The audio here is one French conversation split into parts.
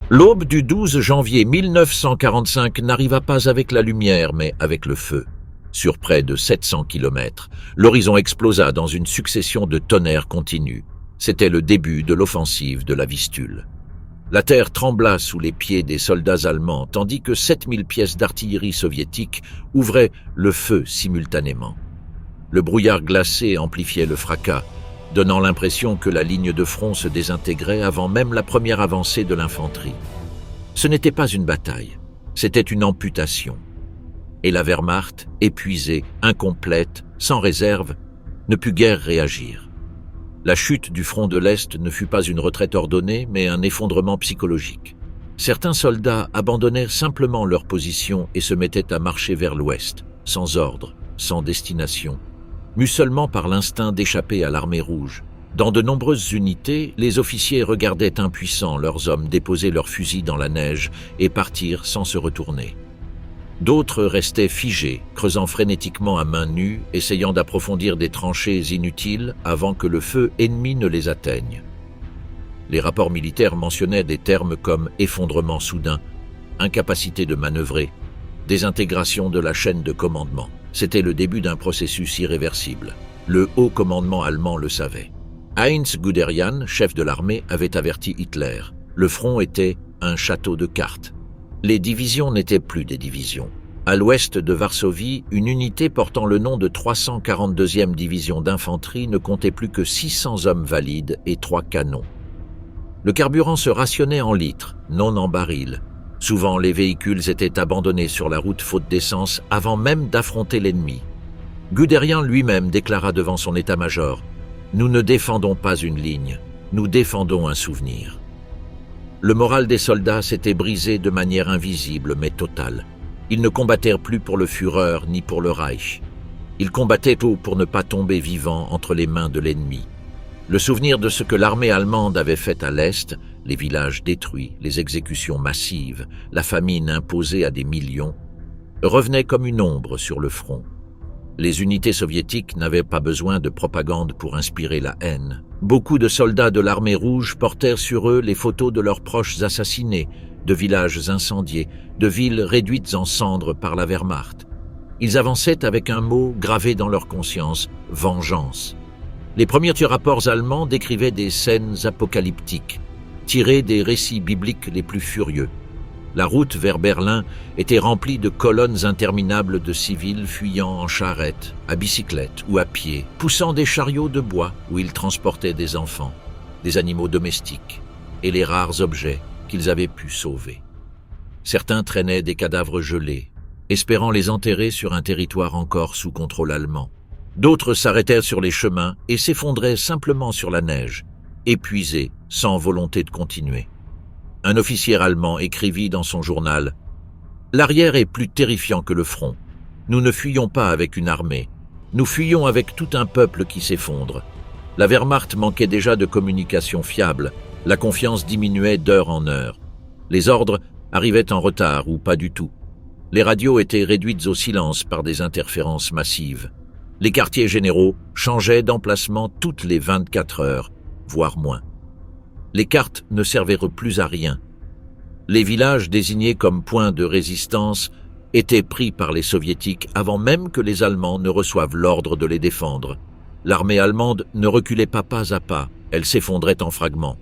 L'aube du 12 janvier 1945 n'arriva pas avec la lumière, mais avec le feu. Sur près de 700 kilomètres, l'horizon explosa dans une succession de tonnerres continus. C'était le début de l'offensive de la Vistule. La terre trembla sous les pieds des soldats allemands, tandis que 7000 pièces d'artillerie soviétique ouvraient le feu simultanément. Le brouillard glacé amplifiait le fracas, donnant l'impression que la ligne de front se désintégrait avant même la première avancée de l'infanterie. Ce n'était pas une bataille, c'était une amputation. Et la Wehrmacht, épuisée, incomplète, sans réserve, ne put guère réagir. La chute du front de l'Est ne fut pas une retraite ordonnée, mais un effondrement psychologique. Certains soldats abandonnèrent simplement leur position et se mettaient à marcher vers l'Ouest, sans ordre, sans destination, mus seulement par l'instinct d'échapper à l'armée rouge. Dans de nombreuses unités, les officiers regardaient impuissants leurs hommes déposer leurs fusils dans la neige et partir sans se retourner. D'autres restaient figés, creusant frénétiquement à main nue, essayant d'approfondir des tranchées inutiles avant que le feu ennemi ne les atteigne. Les rapports militaires mentionnaient des termes comme effondrement soudain, incapacité de manœuvrer, désintégration de la chaîne de commandement. C'était le début d'un processus irréversible. Le haut commandement allemand le savait. Heinz Guderian, chef de l'armée, avait averti Hitler. Le front était un château de cartes. Les divisions n'étaient plus des divisions. À l'ouest de Varsovie, une unité portant le nom de 342e division d'infanterie ne comptait plus que 600 hommes valides et 3 canons. Le carburant se rationnait en litres, non en barils. Souvent, les véhicules étaient abandonnés sur la route faute d'essence avant même d'affronter l'ennemi. Guderian lui-même déclara devant son état-major « Nous ne défendons pas une ligne, nous défendons un souvenir ». Le moral des soldats s'était brisé de manière invisible mais totale. Ils ne combattèrent plus pour le Führer ni pour le Reich. Ils combattaient pour ne pas tomber vivants entre les mains de l'ennemi. Le souvenir de ce que l'armée allemande avait fait à l'Est, les villages détruits, les exécutions massives, la famine imposée à des millions, revenait comme une ombre sur le front. Les unités soviétiques n'avaient pas besoin de propagande pour inspirer la haine. Beaucoup de soldats de l'armée rouge portèrent sur eux les photos de leurs proches assassinés, de villages incendiés, de villes réduites en cendres par la Wehrmacht. Ils avançaient avec un mot gravé dans leur conscience, « vengeance ». Les premiers rapports allemands décrivaient des scènes apocalyptiques, tirées des récits bibliques les plus furieux. La route vers Berlin était remplie de colonnes interminables de civils fuyant en charrette, à bicyclette ou à pied, poussant des chariots de bois où ils transportaient des enfants, des animaux domestiques et les rares objets qu'ils avaient pu sauver. Certains traînaient des cadavres gelés, espérant les enterrer sur un territoire encore sous contrôle allemand. D'autres s'arrêtèrent sur les chemins et s'effondraient simplement sur la neige, épuisés, sans volonté de continuer. Un officier allemand écrivit dans son journal « L'arrière est plus terrifiant que le front. Nous ne fuyons pas avec une armée. Nous fuyons avec tout un peuple qui s'effondre. La Wehrmacht manquait déjà de communication fiable. La confiance diminuait d'heure en heure. Les ordres arrivaient en retard ou pas du tout. Les radios étaient réduites au silence par des interférences massives. Les quartiers généraux changeaient d'emplacement toutes les 24 heures, voire moins. Les cartes ne servaient plus à rien. Les villages désignés comme points de résistance étaient pris par les soviétiques avant même que les Allemands ne reçoivent l'ordre de les défendre. L'armée allemande ne reculait pas à pas, elle s'effondrait en fragments.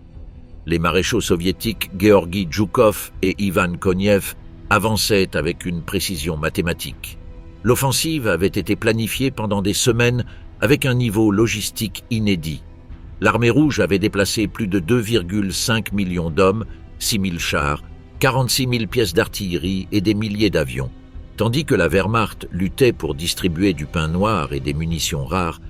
Les maréchaux soviétiques Georgi Zhukov et Ivan Konev avançaient avec une précision mathématique. L'offensive avait été planifiée pendant des semaines avec un niveau logistique inédit. L'armée rouge avait déplacé plus de 2,5 millions d'hommes, 6 000 chars, 46 000 pièces d'artillerie et des milliers d'avions. Tandis que la Wehrmacht luttait pour distribuer du pain noir et des munitions rares,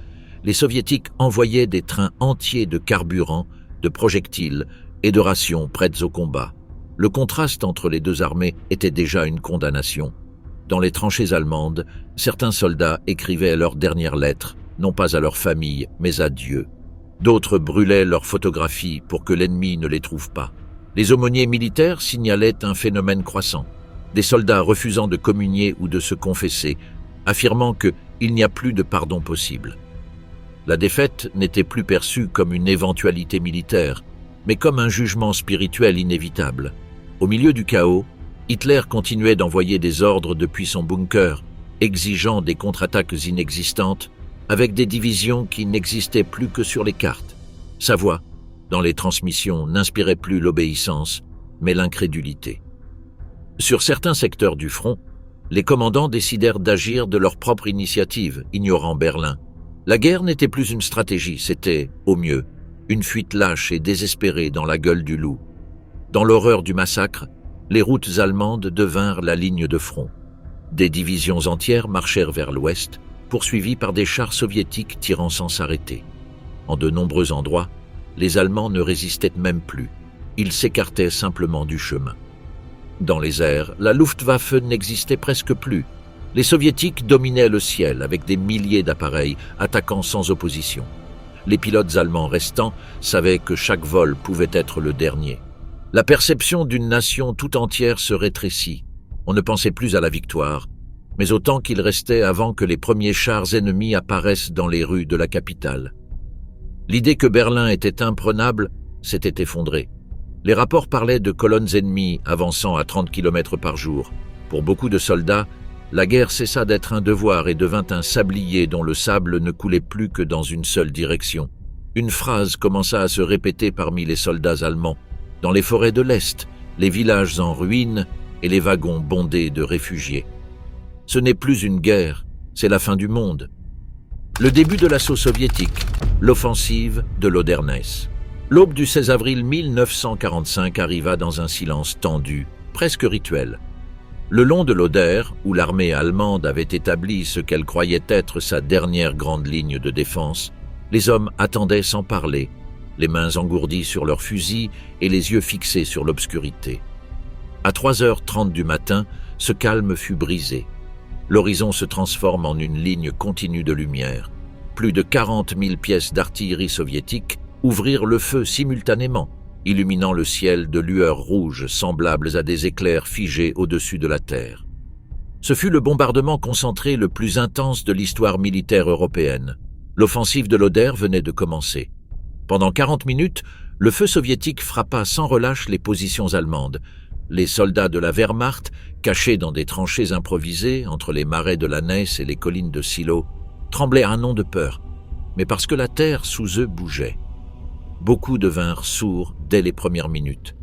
les soviétiques envoyaient des trains entiers de carburant, de projectiles et de rations prêtes au combat. Le contraste entre les deux armées était déjà une condamnation. Dans les tranchées allemandes, certains soldats écrivaient leurs dernières lettres, non pas à leur famille, mais à Dieu. D'autres brûlaient leurs photographies pour que l'ennemi ne les trouve pas. Les aumôniers militaires signalaient un phénomène croissant. Des soldats refusant de communier ou de se confesser, affirmant qu'il n'y a plus de pardon possible. La défaite n'était plus perçue comme une éventualité militaire, mais comme un jugement spirituel inévitable. Au milieu du chaos, Hitler continuait d'envoyer des ordres depuis son bunker, exigeant des contre-attaques inexistantes, avec des divisions qui n'existaient plus que sur les cartes. Sa voix, dans les transmissions, n'inspirait plus l'obéissance, mais l'incrédulité. Sur certains secteurs du front, les commandants décidèrent d'agir de leur propre initiative, ignorant Berlin. La guerre n'était plus une stratégie, c'était, au mieux, une fuite lâche et désespérée dans la gueule du loup. Dans l'horreur du massacre, les routes allemandes devinrent la ligne de front. Des divisions entières marchèrent vers l'ouest, poursuivies par des chars soviétiques tirant sans s'arrêter. En de nombreux endroits, les Allemands ne résistaient même plus. Ils s'écartaient simplement du chemin. Dans les airs, la Luftwaffe n'existait presque plus. Les Soviétiques dominaient le ciel avec des milliers d'appareils attaquant sans opposition. Les pilotes allemands restants savaient que chaque vol pouvait être le dernier. La perception d'une nation tout entière se rétrécit. On ne pensait plus à la victoire, mais au temps qu'il restait avant que les premiers chars ennemis apparaissent dans les rues de la capitale. L'idée que Berlin était imprenable s'était effondrée. Les rapports parlaient de colonnes ennemies avançant à 30 km par jour. Pour beaucoup de soldats, la guerre cessa d'être un devoir et devint un sablier dont le sable ne coulait plus que dans une seule direction. Une phrase commença à se répéter parmi les soldats allemands. Dans les forêts de l'Est, les villages en ruine et les wagons bondés de réfugiés. Ce n'est plus une guerre, c'est la fin du monde. Le début de l'assaut soviétique, l'offensive de l'Oderness. L'aube du 16 avril 1945 arriva dans un silence tendu, presque rituel. Le long de l'Oder, où l'armée allemande avait établi ce qu'elle croyait être sa dernière grande ligne de défense, les hommes attendaient sans parler, les mains engourdies sur leurs fusils et les yeux fixés sur l'obscurité. À 3h30 du matin, ce calme fut brisé. L'horizon se transforme en une ligne continue de lumière. Plus de 40 000 pièces d'artillerie soviétique ouvrirent le feu simultanément, illuminant le ciel de lueurs rouges semblables à des éclairs figés au-dessus de la terre. Ce fut le bombardement concentré le plus intense de l'histoire militaire européenne. L'offensive de l'Oder venait de commencer. Pendant 40 minutes, le feu soviétique frappa sans relâche les positions allemandes. Les soldats de la Wehrmacht, cachés dans des tranchées improvisées entre les marais de la Neiss et les collines de Silo, tremblaient un non de peur, mais parce que la terre sous eux bougeait. Beaucoup devinrent sourds dès les premières minutes.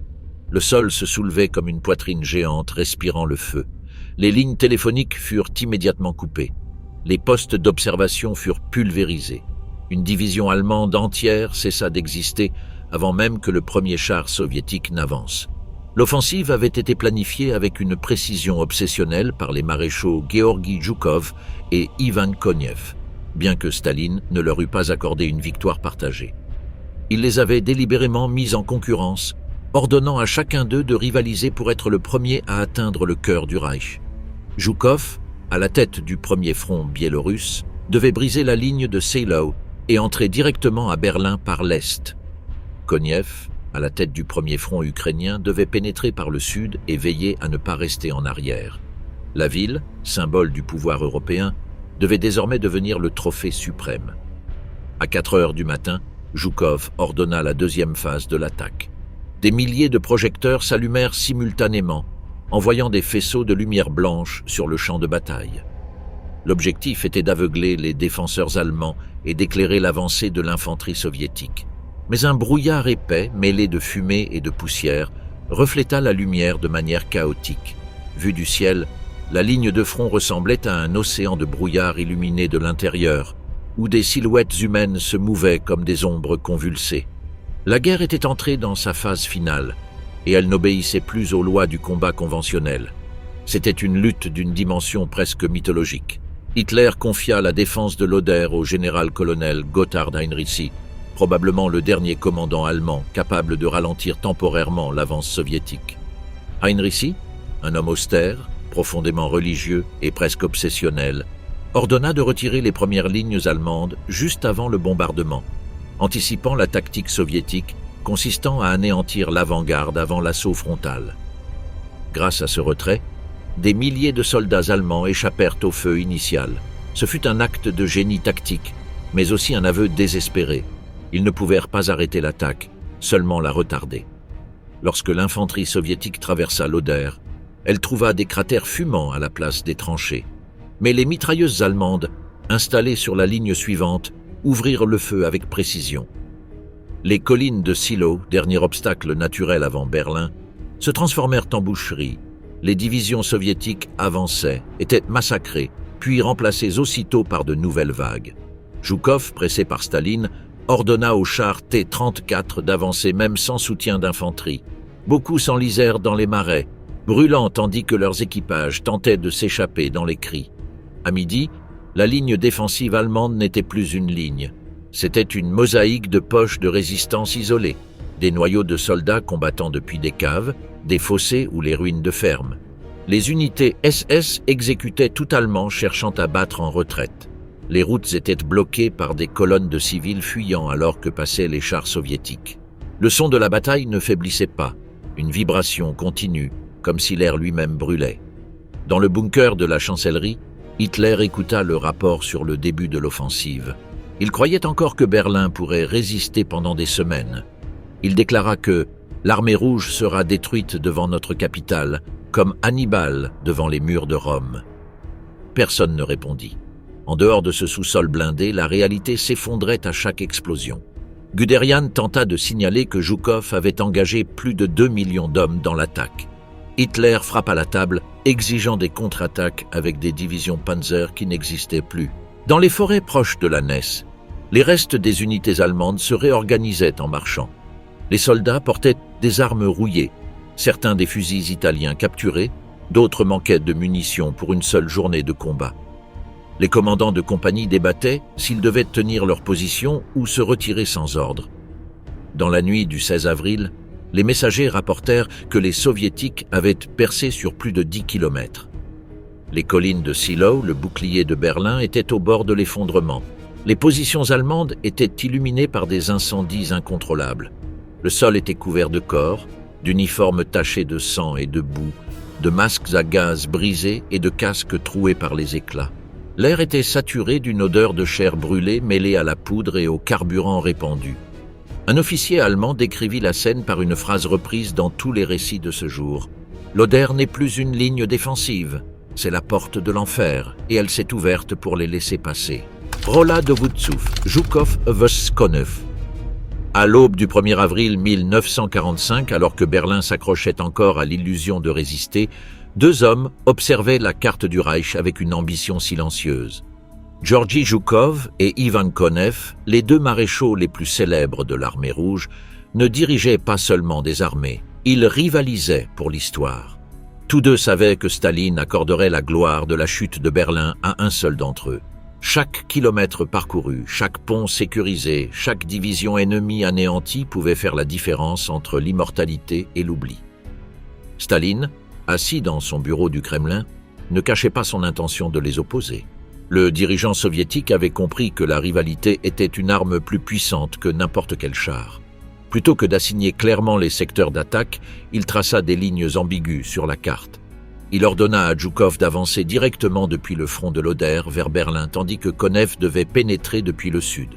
Le sol se soulevait comme une poitrine géante respirant le feu. Les lignes téléphoniques furent immédiatement coupées. Les postes d'observation furent pulvérisés. Une division allemande entière cessa d'exister avant même que le premier char soviétique n'avance. L'offensive avait été planifiée avec une précision obsessionnelle par les maréchaux Georgi Zhukov et Ivan Konev, bien que Staline ne leur eût pas accordé une victoire partagée. Il les avait délibérément mis en concurrence, ordonnant à chacun d'eux de rivaliser pour être le premier à atteindre le cœur du Reich. Zhukov, à la tête du premier front biélorusse, devait briser la ligne de Seylau et entrer directement à Berlin par l'Est. Konev, à la tête du premier front ukrainien, devait pénétrer par le sud et veiller à ne pas rester en arrière. La ville, symbole du pouvoir européen, devait désormais devenir le trophée suprême. À 4 heures du matin, Zhukov ordonna la deuxième phase de l'attaque. Des milliers de projecteurs s'allumèrent simultanément, envoyant des faisceaux de lumière blanche sur le champ de bataille. L'objectif était d'aveugler les défenseurs allemands et d'éclairer l'avancée de l'infanterie soviétique. Mais un brouillard épais, mêlé de fumée et de poussière, refléta la lumière de manière chaotique. Vue du ciel, la ligne de front ressemblait à un océan de brouillard illuminé de l'intérieur, où des silhouettes humaines se mouvaient comme des ombres convulsées. La guerre était entrée dans sa phase finale, et elle n'obéissait plus aux lois du combat conventionnel. C'était une lutte d'une dimension presque mythologique. Hitler confia la défense de l'Oder au général-colonel Gotthard Heinrici, probablement le dernier commandant allemand capable de ralentir temporairement l'avance soviétique. Heinrici, un homme austère, profondément religieux et presque obsessionnel, ordonna de retirer les premières lignes allemandes juste avant le bombardement, anticipant la tactique soviétique consistant à anéantir l'avant-garde avant l'assaut frontal. Grâce à ce retrait, des milliers de soldats allemands échappèrent au feu initial. Ce fut un acte de génie tactique, mais aussi un aveu désespéré. Ils ne pouvèrent pas arrêter l'attaque, seulement la retarder. Lorsque l'infanterie soviétique traversa l'Oder, elle trouva des cratères fumants à la place des tranchées. Mais les mitrailleuses allemandes, installées sur la ligne suivante, ouvrirent le feu avec précision. Les collines de Silo, dernier obstacle naturel avant Berlin, se transformèrent en boucheries. Les divisions soviétiques avançaient, étaient massacrées, puis remplacées aussitôt par de nouvelles vagues. Zhukov, pressé par Staline, ordonna aux chars T-34 d'avancer même sans soutien d'infanterie. Beaucoup s'enlisèrent dans les marais, brûlant tandis que leurs équipages tentaient de s'échapper dans les cris. À midi, la ligne défensive allemande n'était plus une ligne. C'était une mosaïque de poches de résistance isolées, des noyaux de soldats combattant depuis des caves, des fossés ou les ruines de fermes. Les unités SS exécutaient tout allemand cherchant à battre en retraite. Les routes étaient bloquées par des colonnes de civils fuyant alors que passaient les chars soviétiques. Le son de la bataille ne faiblissait pas, une vibration continue, comme si l'air lui-même brûlait. Dans le bunker de la chancellerie, Hitler écouta le rapport sur le début de l'offensive. Il croyait encore que Berlin pourrait résister pendant des semaines. Il déclara que l'armée rouge sera détruite devant notre capitale, comme Hannibal devant les murs de Rome. Personne ne répondit. En dehors de ce sous-sol blindé, la réalité s'effondrait à chaque explosion. Guderian tenta de signaler que Zhukov avait engagé plus de 2 millions d'hommes dans l'attaque. Hitler frappa la table, exigeant des contre-attaques avec des divisions Panzer qui n'existaient plus. Dans les forêts proches de la Ness, les restes des unités allemandes se réorganisaient en marchant. Les soldats portaient des armes rouillées, certains des fusils italiens capturés, d'autres manquaient de munitions pour une seule journée de combat. Les commandants de compagnie débattaient s'ils devaient tenir leur position ou se retirer sans ordre. Dans la nuit du 16 avril, les messagers rapportèrent que les soviétiques avaient percé sur plus de 10 kilomètres. Les collines de Silo, le bouclier de Berlin, étaient au bord de l'effondrement. Les positions allemandes étaient illuminées par des incendies incontrôlables. Le sol était couvert de corps, d'uniformes tachés de sang et de boue, de masques à gaz brisés et de casques troués par les éclats. L'air était saturé d'une odeur de chair brûlée mêlée à la poudre et au carburant répandu. Un officier allemand décrivit la scène par une phrase reprise dans tous les récits de ce jour. « L'Oder n'est plus une ligne défensive, c'est la porte de l'enfer, et elle s'est ouverte pour les laisser passer. » Rola Dovudzouf, Zhukov Voskonev. À l'aube du 1er avril 1945, alors que Berlin s'accrochait encore à l'illusion de résister, deux hommes observaient la carte du Reich avec une ambition silencieuse. Georgi Zhukov et Ivan Konev, les deux maréchaux les plus célèbres de l'armée rouge, ne dirigeaient pas seulement des armées, ils rivalisaient pour l'histoire. Tous deux savaient que Staline accorderait la gloire de la chute de Berlin à un seul d'entre eux. Chaque kilomètre parcouru, chaque pont sécurisé, chaque division ennemie anéantie pouvait faire la différence entre l'immortalité et l'oubli. Staline, assis dans son bureau du Kremlin, ne cachait pas son intention de les opposer. Le dirigeant soviétique avait compris que la rivalité était une arme plus puissante que n'importe quel char. Plutôt que d'assigner clairement les secteurs d'attaque, il traça des lignes ambiguës sur la carte. Il ordonna à Zhukov d'avancer directement depuis le front de l'Oder vers Berlin, tandis que Konev devait pénétrer depuis le sud.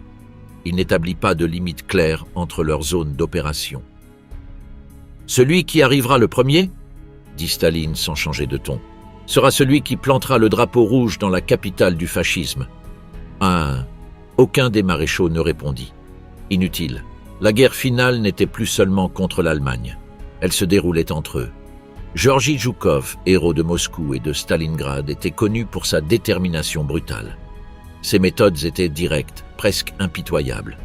Il n'établit pas de limite claire entre leurs zones d'opération. « Celui qui arrivera le premier ?» dit Staline sans changer de ton. « sera celui qui plantera le drapeau rouge dans la capitale du fascisme. » Aucun des maréchaux ne répondit. Inutile. La guerre finale n'était plus seulement contre l'Allemagne. Elle se déroulait entre eux. Georgi Zhukov, héros de Moscou et de Stalingrad, était connu pour sa détermination brutale. Ses méthodes étaient directes, presque impitoyables.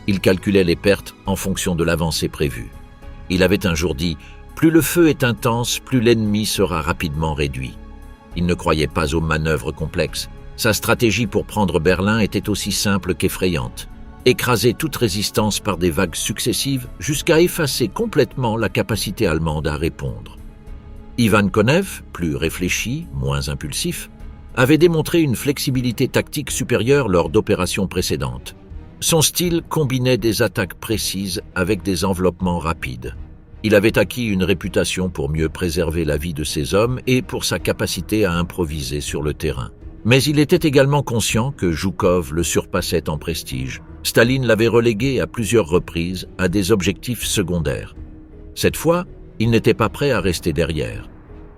Il calculait les pertes en fonction de l'avancée prévue. Il avait un jour dit « Plus le feu est intense, plus l'ennemi sera rapidement réduit ». Il ne croyait pas aux manœuvres complexes. Sa stratégie pour prendre Berlin était aussi simple qu'effrayante. Écraser toute résistance par des vagues successives jusqu'à effacer complètement la capacité allemande à répondre. Ivan Konev, plus réfléchi, moins impulsif, avait démontré une flexibilité tactique supérieure lors d'opérations précédentes. Son style combinait des attaques précises avec des enveloppements rapides. Il avait acquis une réputation pour mieux préserver la vie de ses hommes et pour sa capacité à improviser sur le terrain. Mais il était également conscient que Zhukov le surpassait en prestige. Staline l'avait relégué à plusieurs reprises à des objectifs secondaires. Cette fois, il n'était pas prêt à rester derrière.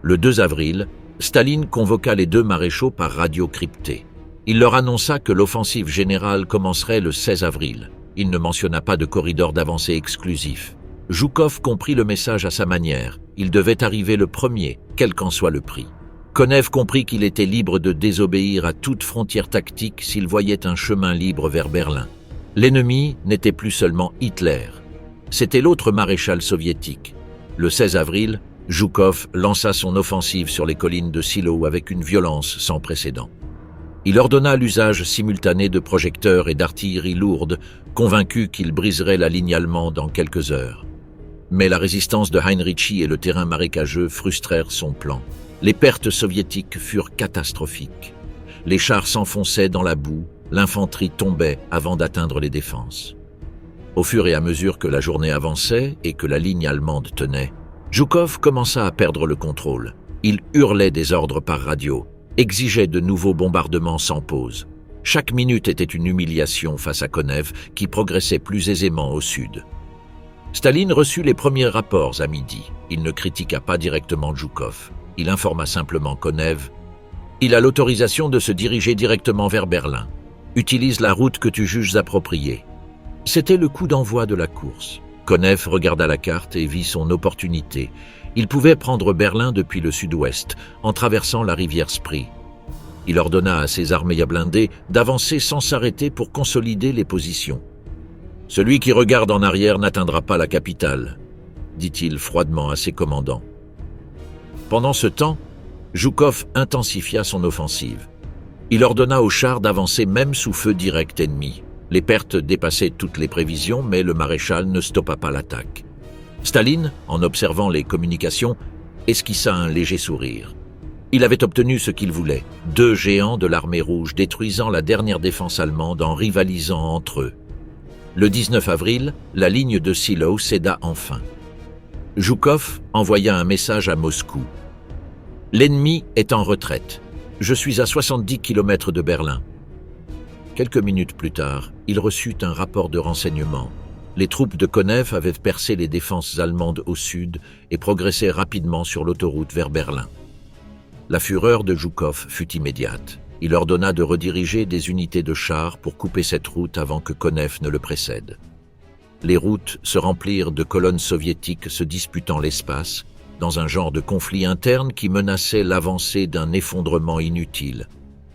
Le 2 avril, Staline convoqua les 2 maréchaux par radio cryptée. Il leur annonça que l'offensive générale commencerait le 16 avril. Il ne mentionna pas de corridor d'avancée exclusif. Zhukov comprit le message à sa manière. Il devait arriver le premier, quel qu'en soit le prix. Konev comprit qu'il était libre de désobéir à toute frontière tactique s'il voyait un chemin libre vers Berlin. L'ennemi n'était plus seulement Hitler. C'était l'autre maréchal soviétique. Le 16 avril, Zhukov lança son offensive sur les collines de Silo avec une violence sans précédent. Il ordonna l'usage simultané de projecteurs et d'artillerie lourde, convaincu qu'il briserait la ligne allemande en quelques heures. Mais la résistance de Heinrichi et le terrain marécageux frustrèrent son plan. Les pertes soviétiques furent catastrophiques. Les chars s'enfonçaient dans la boue, l'infanterie tombait avant d'atteindre les défenses. Au fur et à mesure que la journée avançait et que la ligne allemande tenait, Zhukov commença à perdre le contrôle. Il hurlait des ordres par radio, exigeait de nouveaux bombardements sans pause. Chaque minute était une humiliation face à Konev, qui progressait plus aisément au sud. Staline reçut les premiers rapports à midi. Il ne critiqua pas directement Zhukov. Il informa simplement Konev. Il a l'autorisation de se diriger directement vers Berlin. Utilise la route que tu juges appropriée. C'était le coup d'envoi de la course. Konev regarda la carte et vit son opportunité. Il pouvait prendre Berlin depuis le sud-ouest, en traversant la rivière Spree. Il ordonna à ses armées à blindés d'avancer sans s'arrêter pour consolider les positions. « Celui qui regarde en arrière n'atteindra pas la capitale », dit-il froidement à ses commandants. Pendant ce temps, Zhukov intensifia son offensive. Il ordonna aux chars d'avancer même sous feu direct ennemi. Les pertes dépassaient toutes les prévisions, mais le maréchal ne stoppa pas l'attaque. Staline, en observant les communications, esquissa un léger sourire. Il avait obtenu ce qu'il voulait, 2 géants de l'armée rouge détruisant la dernière défense allemande en rivalisant entre eux. Le 19 avril, la ligne de Silo céda enfin. Zhukov envoya un message à Moscou. « L'ennemi est en retraite. Je suis à 70 km de Berlin. » Quelques minutes plus tard, il reçut un rapport de renseignement. Les troupes de Konev avaient percé les défenses allemandes au sud et progressaient rapidement sur l'autoroute vers Berlin. La fureur de Zhukov fut immédiate. Il ordonna de rediriger des unités de chars pour couper cette route avant que Konev ne le précède. Les routes se remplirent de colonnes soviétiques se disputant l'espace, dans un genre de conflit interne qui menaçait l'avancée d'un effondrement inutile.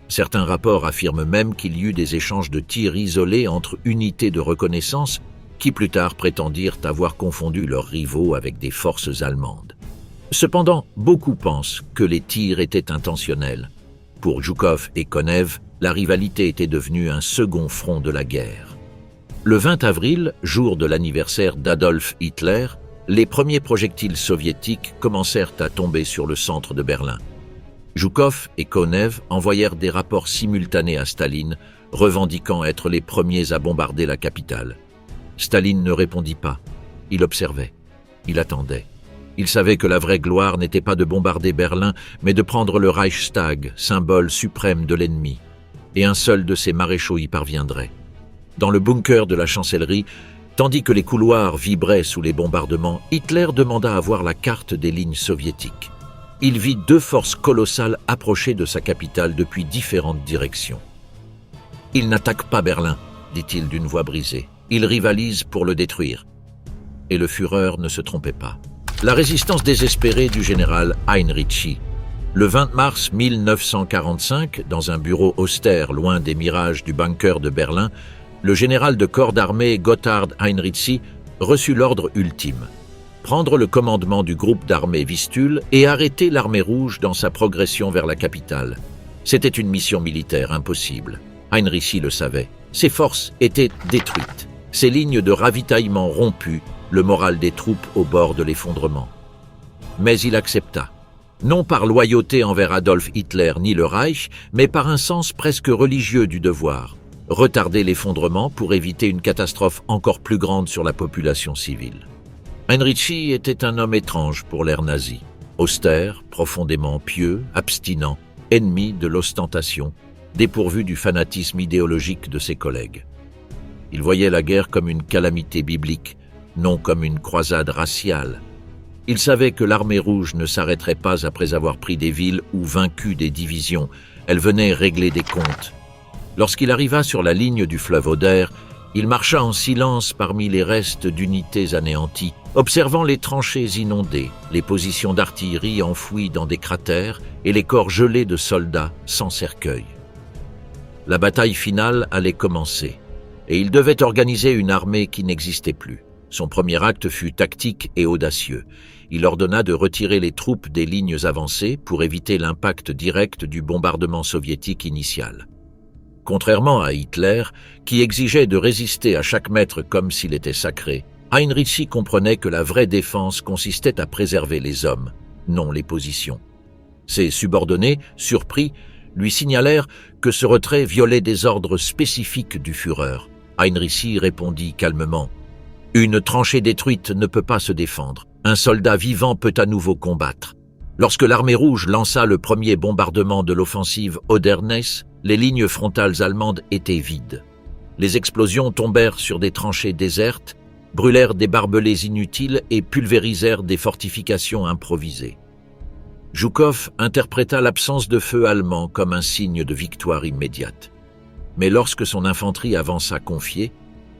Certains rapports affirment même qu'il y eut des échanges de tirs isolés entre unités de reconnaissance qui plus tard prétendirent avoir confondu leurs rivaux avec des forces allemandes. Cependant, beaucoup pensent que les tirs étaient intentionnels. Pour Zhukov et Konev, la rivalité était devenue un second front de la guerre. Le 20 avril, jour de l'anniversaire d'Adolf Hitler, les premiers projectiles soviétiques commencèrent à tomber sur le centre de Berlin. Zhukov et Konev envoyèrent des rapports simultanés à Staline, revendiquant être les premiers à bombarder la capitale. Staline ne répondit pas. Il observait. Il attendait. Il savait que la vraie gloire n'était pas de bombarder Berlin, mais de prendre le Reichstag, symbole suprême de l'ennemi. Et un seul de ses maréchaux y parviendrait. Dans le bunker de la chancellerie, tandis que les couloirs vibraient sous les bombardements, Hitler demanda à voir la carte des lignes soviétiques. Il vit 2 forces colossales approcher de sa capitale depuis différentes directions. « Ils n'attaquent pas Berlin », dit-il d'une voix brisée. « Ils rivalisent pour le détruire. » Et le Führer ne se trompait pas. La résistance désespérée du général Heinrichi. Le 20 mars 1945, dans un bureau austère loin des mirages du bunker de Berlin, le général de corps d'armée Gotthard Heinrichi reçut l'ordre ultime. Prendre le commandement du groupe d'armée Vistule et arrêter l'armée rouge dans sa progression vers la capitale. C'était une mission militaire impossible. Heinrichi le savait. Ses forces étaient détruites. Ses lignes de ravitaillement rompues, le moral des troupes au bord de l'effondrement. Mais il accepta. Non par loyauté envers Adolf Hitler ni le Reich, mais par un sens presque religieux du devoir. Retarder l'effondrement pour éviter une catastrophe encore plus grande sur la population civile. Heinrichi était un homme étrange pour l'ère nazie. Austère, profondément pieux, abstinent, ennemi de l'ostentation, dépourvu du fanatisme idéologique de ses collègues. Il voyait la guerre comme une calamité biblique, non comme une croisade raciale, Il savait que l'armée rouge ne s'arrêterait pas après avoir pris des villes ou vaincu des divisions. Elle venait régler des comptes. Lorsqu'il arriva sur la ligne du fleuve Oder, il marcha en silence parmi les restes d'unités anéanties, observant les tranchées inondées, les positions d'artillerie enfouies dans des cratères et les corps gelés de soldats sans cercueil. La bataille finale allait commencer, et il devait organiser une armée qui n'existait plus. Son premier acte fut tactique et audacieux. Il ordonna de retirer les troupes des lignes avancées pour éviter l'impact direct du bombardement soviétique initial. Contrairement à Hitler, qui exigeait de résister à chaque mètre comme s'il était sacré, Heinrici comprenait que la vraie défense consistait à préserver les hommes, non les positions. Ses subordonnés, surpris, lui signalèrent que ce retrait violait des ordres spécifiques du Führer. Heinrici répondit calmement « Une tranchée détruite ne peut pas se défendre. Un soldat vivant peut à nouveau combattre. » Lorsque l'armée rouge lança le premier bombardement de l'offensive Hodernes, les lignes frontales allemandes étaient vides. Les explosions tombèrent sur des tranchées désertes, brûlèrent des barbelés inutiles et pulvérisèrent des fortifications improvisées. Zhukov interpréta l'absence de feu allemand comme un signe de victoire immédiate. Mais lorsque son infanterie avança confiée,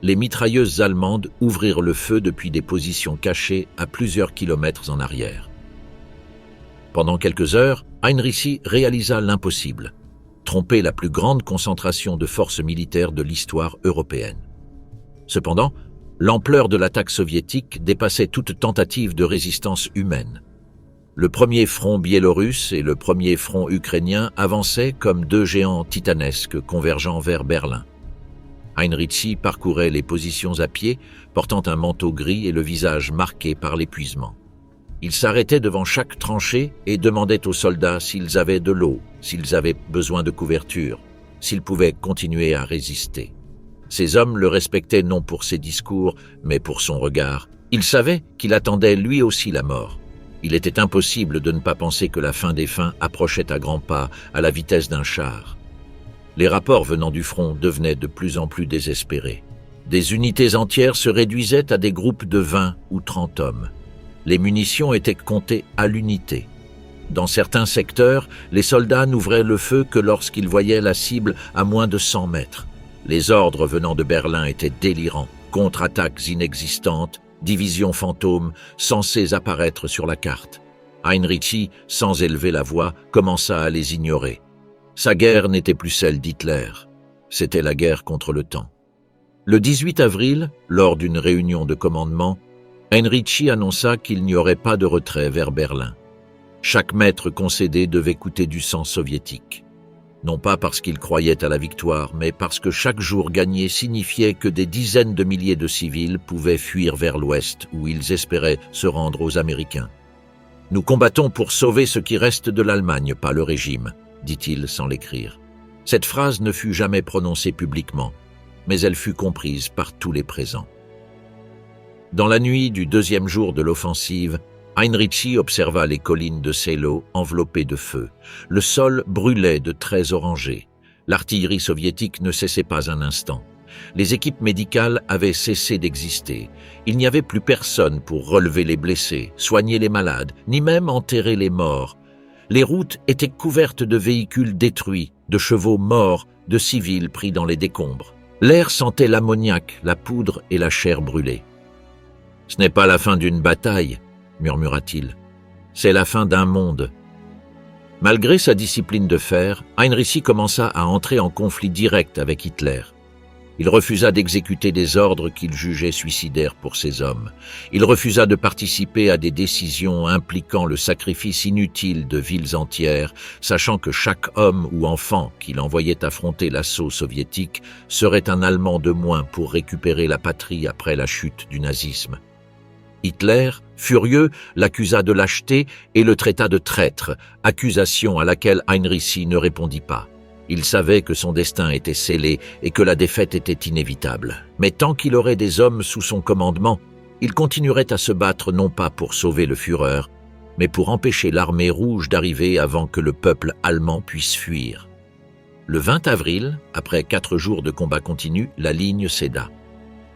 les mitrailleuses allemandes ouvrirent le feu depuis des positions cachées à plusieurs kilomètres en arrière. Pendant quelques heures, Heinrici réalisa l'impossible, tromper la plus grande concentration de forces militaires de l'histoire européenne. Cependant, l'ampleur de l'attaque soviétique dépassait toute tentative de résistance humaine. Le premier front biélorusse et le premier front ukrainien avançaient comme deux géants titanesques convergeant vers Berlin. Heinrici parcourait les positions à pied, portant un manteau gris et le visage marqué par l'épuisement. Il s'arrêtait devant chaque tranchée et demandait aux soldats s'ils avaient de l'eau, s'ils avaient besoin de couverture, s'ils pouvaient continuer à résister. Ces hommes le respectaient non pour ses discours, mais pour son regard. Il savait qu'il attendait lui aussi la mort. Il était impossible de ne pas penser que la fin des fins approchait à grands pas, à la vitesse d'un char. Les rapports venant du front devenaient de plus en plus désespérés. Des unités entières se réduisaient à des groupes de 20 ou 30 hommes. Les munitions étaient comptées à l'unité. Dans certains secteurs, les soldats n'ouvraient le feu que lorsqu'ils voyaient la cible à moins de 100 mètres. Les ordres venant de Berlin étaient délirants, contre-attaques inexistantes, divisions fantômes censées apparaître sur la carte. Heinrici, sans élever la voix, commença à les ignorer. Sa guerre n'était plus celle d'Hitler, c'était la guerre contre le temps. Le 18 avril, lors d'une réunion de commandement, Heinrici annonça qu'il n'y aurait pas de retrait vers Berlin. Chaque mètre concédé devait coûter du sang soviétique. Non pas parce qu'il croyait à la victoire, mais parce que chaque jour gagné signifiait que des dizaines de milliers de civils pouvaient fuir vers l'ouest, où ils espéraient se rendre aux Américains. « Nous combattons pour sauver ce qui reste de l'Allemagne, pas le régime », dit-il sans l'écrire. Cette phrase ne fut jamais prononcée publiquement, mais elle fut comprise par tous les présents. Dans la nuit du deuxième jour de l'offensive, Heinrici observa les collines de Selo enveloppées de feu. Le sol brûlait de traits orangés. L'artillerie soviétique ne cessait pas un instant. Les équipes médicales avaient cessé d'exister. Il n'y avait plus personne pour relever les blessés, soigner les malades, ni même enterrer les morts. Les routes étaient couvertes de véhicules détruits, de chevaux morts, de civils pris dans les décombres. L'air sentait l'ammoniac, la poudre et la chair brûlée. « Ce n'est pas la fin d'une bataille », murmura-t-il. « C'est la fin d'un monde. » Malgré sa discipline de fer, Heinrici commença à entrer en conflit direct avec Hitler. Il refusa d'exécuter des ordres qu'il jugeait suicidaires pour ses hommes. Il refusa de participer à des décisions impliquant le sacrifice inutile de villes entières, sachant que chaque homme ou enfant qu'il envoyait affronter l'assaut soviétique serait un Allemand de moins pour récupérer la patrie après la chute du nazisme. Hitler, furieux, l'accusa de lâcheté et le traita de traître, accusation à laquelle Heinrici ne répondit pas. Il savait que son destin était scellé et que la défaite était inévitable. Mais tant qu'il aurait des hommes sous son commandement, il continuerait à se battre non pas pour sauver le Führer, mais pour empêcher l'armée rouge d'arriver avant que le peuple allemand puisse fuir. Le 20 avril, après 4 jours de combat continu, la ligne céda.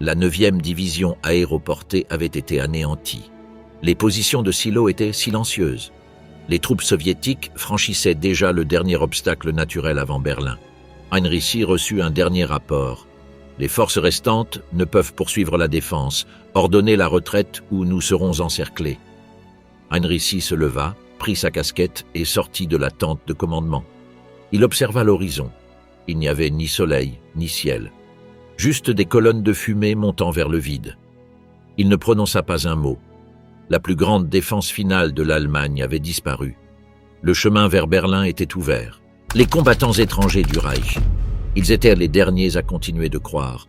La 9e division aéroportée avait été anéantie. Les positions de silo étaient silencieuses. Les troupes soviétiques franchissaient déjà le dernier obstacle naturel avant Berlin. Heinrici reçut un dernier rapport. Les forces restantes ne peuvent poursuivre la défense. Ordonnez la retraite ou nous serons encerclés. Heinrici se leva, prit sa casquette et sortit de la tente de commandement. Il observa l'horizon. Il n'y avait ni soleil, ni ciel. Juste des colonnes de fumée montant vers le vide. Il ne prononça pas un mot. La plus grande défense finale de l'Allemagne avait disparu. Le chemin vers Berlin était ouvert. Les combattants étrangers du Reich, ils étaient les derniers à continuer de croire.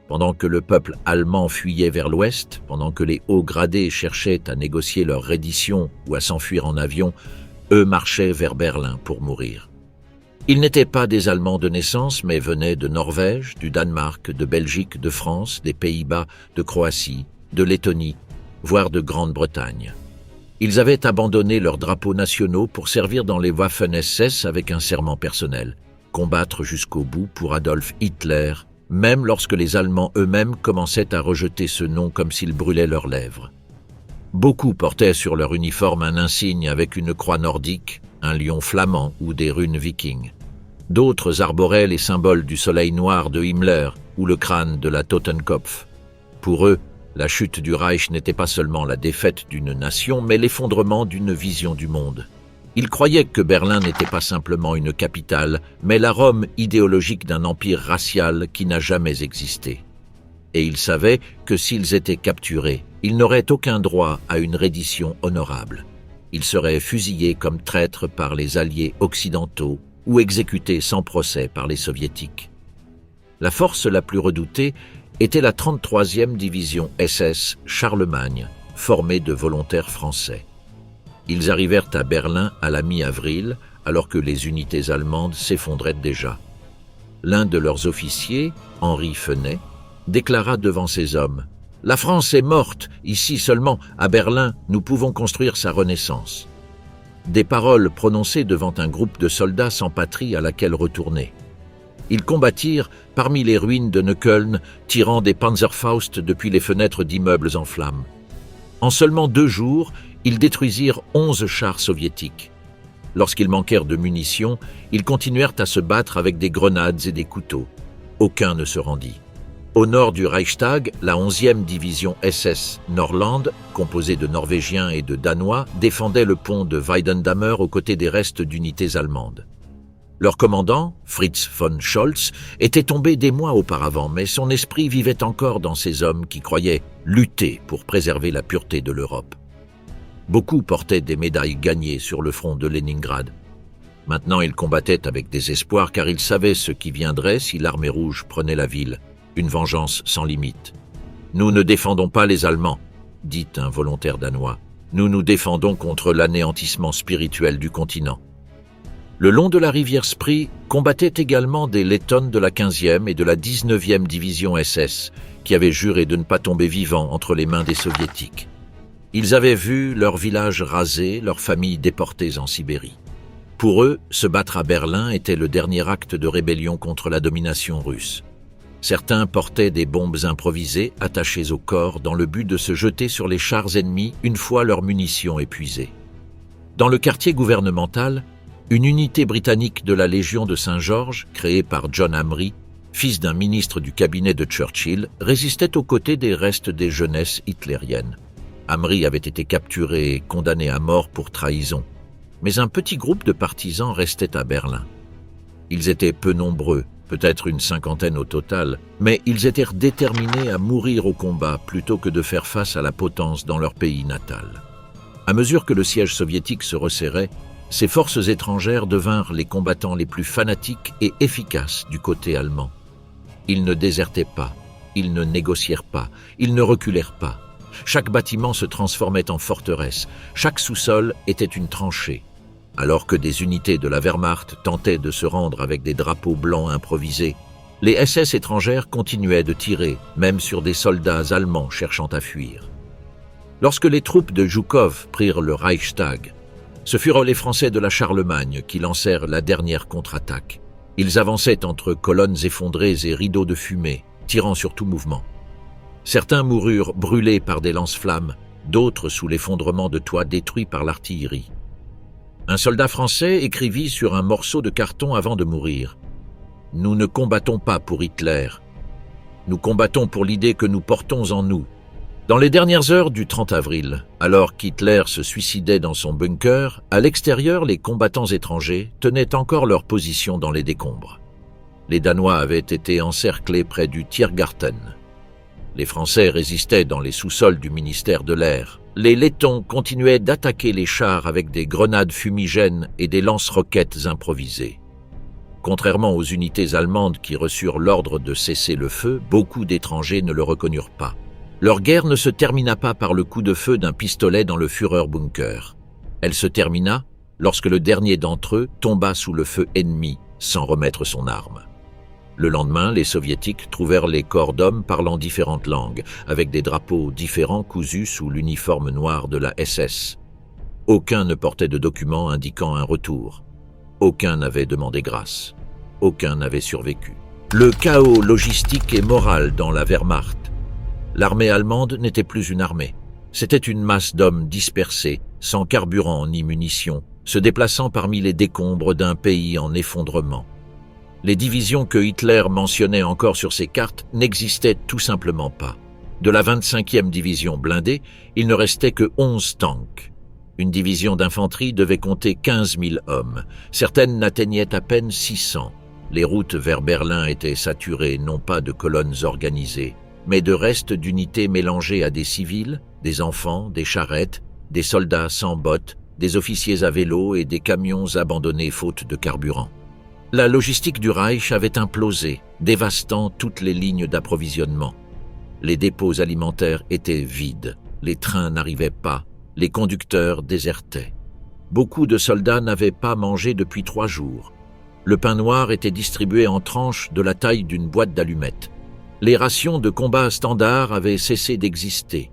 Pendant que le peuple allemand fuyait vers l'ouest, pendant que les hauts gradés cherchaient à négocier leur reddition ou à s'enfuir en avion, eux marchaient vers Berlin pour mourir. Ils n'étaient pas des Allemands de naissance, mais venaient de Norvège, du Danemark, de Belgique, de France, des Pays-Bas, de Croatie, de Lettonie, voire de Grande-Bretagne. Ils avaient abandonné leurs drapeaux nationaux pour servir dans les Waffen-SS avec un serment personnel, combattre jusqu'au bout pour Adolf Hitler, même lorsque les Allemands eux-mêmes commençaient à rejeter ce nom comme s'il brûlait leurs lèvres. Beaucoup portaient sur leur uniforme un insigne avec une croix nordique, un lion flamand ou des runes vikings. D'autres arboraient les symboles du soleil noir de Himmler ou le crâne de la Totenkopf. Pour eux, la chute du Reich n'était pas seulement la défaite d'une nation, mais l'effondrement d'une vision du monde. Ils croyaient que Berlin n'était pas simplement une capitale, mais la Rome idéologique d'un empire racial qui n'a jamais existé. Et ils savaient que s'ils étaient capturés, ils n'auraient aucun droit à une reddition honorable. Ils seraient fusillés comme traîtres par les alliés occidentaux ou exécutés sans procès par les soviétiques. La force la plus redoutée était la 33e division SS Charlemagne, formée de volontaires français. Ils arrivèrent à Berlin à la mi-avril, alors que les unités allemandes s'effondraient déjà. L'un de leurs officiers, Henri Fenet, déclara devant ses hommes « La France est morte, ici seulement, à Berlin, nous pouvons construire sa renaissance. » Des paroles prononcées devant un groupe de soldats sans patrie à laquelle retourner. Ils combattirent parmi les ruines de Neukölln, tirant des Panzerfaust depuis les fenêtres d'immeubles en flammes. En seulement 2 jours, ils détruisirent 11 chars soviétiques. Lorsqu'ils manquèrent de munitions, ils continuèrent à se battre avec des grenades et des couteaux. Aucun ne se rendit. Au nord du Reichstag, la 11e division SS Norrland, composée de Norvégiens et de Danois, défendait le pont de Weidendammer aux côtés des restes d'unités allemandes. Leur commandant, Fritz von Scholz, était tombé des mois auparavant, mais son esprit vivait encore dans ces hommes qui croyaient lutter pour préserver la pureté de l'Europe. Beaucoup portaient des médailles gagnées sur le front de Leningrad. Maintenant, ils combattaient avec désespoir car ils savaient ce qui viendrait si l'armée rouge prenait la ville, une vengeance sans limite. « Nous ne défendons pas les Allemands », dit un volontaire danois. « Nous nous défendons contre l'anéantissement spirituel du continent. » Le long de la rivière Spree combattaient également des Lettones de la 15e et de la 19e division SS, qui avaient juré de ne pas tomber vivants entre les mains des Soviétiques. Ils avaient vu leurs villages rasés, leurs familles déportées en Sibérie. Pour eux, se battre à Berlin était le dernier acte de rébellion contre la domination russe. Certains portaient des bombes improvisées attachées au corps dans le but de se jeter sur les chars ennemis une fois leurs munitions épuisées. Dans le quartier gouvernemental, une unité britannique de la Légion de Saint-Georges, créée par John Amry, fils d'un ministre du cabinet de Churchill, résistait aux côtés des restes des jeunesses hitlériennes. Amry avait été capturé et condamné à mort pour trahison, mais un petit groupe de partisans restait à Berlin. Ils étaient peu nombreux, peut-être une 50aine au total, mais ils étaient déterminés à mourir au combat plutôt que de faire face à la potence dans leur pays natal. À mesure que le siège soviétique se resserrait, ces forces étrangères devinrent les combattants les plus fanatiques et efficaces du côté allemand. Ils ne désertaient pas, ils ne négocièrent pas, ils ne reculèrent pas. Chaque bâtiment se transformait en forteresse, chaque sous-sol était une tranchée. Alors que des unités de la Wehrmacht tentaient de se rendre avec des drapeaux blancs improvisés, les SS étrangères continuaient de tirer, même sur des soldats allemands cherchant à fuir. Lorsque les troupes de Zhukov prirent le Reichstag, ce furent les Français de la Charlemagne qui lancèrent la dernière contre-attaque. Ils avançaient entre colonnes effondrées et rideaux de fumée, tirant sur tout mouvement. Certains moururent brûlés par des lance-flammes, d'autres sous l'effondrement de toits détruits par l'artillerie. Un soldat français écrivit sur un morceau de carton avant de mourir « Nous ne combattons pas pour Hitler. Nous combattons pour l'idée que nous portons en nous. » Dans les dernières heures du 30 avril, alors qu'Hitler se suicidait dans son bunker, à l'extérieur, les combattants étrangers tenaient encore leur position dans les décombres. Les Danois avaient été encerclés près du Tiergarten. Les Français résistaient dans les sous-sols du ministère de l'Air. Les Lettons continuaient d'attaquer les chars avec des grenades fumigènes et des lance-roquettes improvisées. Contrairement aux unités allemandes qui reçurent l'ordre de cesser le feu, beaucoup d'étrangers ne le reconnurent pas. Leur guerre ne se termina pas par le coup de feu d'un pistolet dans le Führerbunker. Elle se termina lorsque le dernier d'entre eux tomba sous le feu ennemi sans remettre son arme. Le lendemain, les Soviétiques trouvèrent les corps d'hommes parlant différentes langues, avec des drapeaux différents cousus sous l'uniforme noir de la SS. Aucun ne portait de documents indiquant un retour. Aucun n'avait demandé grâce. Aucun n'avait survécu. Le chaos logistique et moral dans la Wehrmacht. L'armée allemande n'était plus une armée. C'était une masse d'hommes dispersés, sans carburant ni munitions, se déplaçant parmi les décombres d'un pays en effondrement. Les divisions que Hitler mentionnait encore sur ses cartes n'existaient tout simplement pas. De la 25e division blindée, il ne restait que 11 tanks. Une division d'infanterie devait compter 15 000 hommes. Certaines n'atteignaient à peine 600. Les routes vers Berlin étaient saturées non pas de colonnes organisées, mais de restes d'unités mélangées à des civils, des enfants, des charrettes, des soldats sans bottes, des officiers à vélo et des camions abandonnés faute de carburant. La logistique du Reich avait implosé, dévastant toutes les lignes d'approvisionnement. Les dépôts alimentaires étaient vides, les trains n'arrivaient pas, les conducteurs désertaient. Beaucoup de soldats n'avaient pas mangé depuis 3 jours. Le pain noir était distribué en tranches de la taille d'une boîte d'allumettes. Les rations de combat standard avaient cessé d'exister.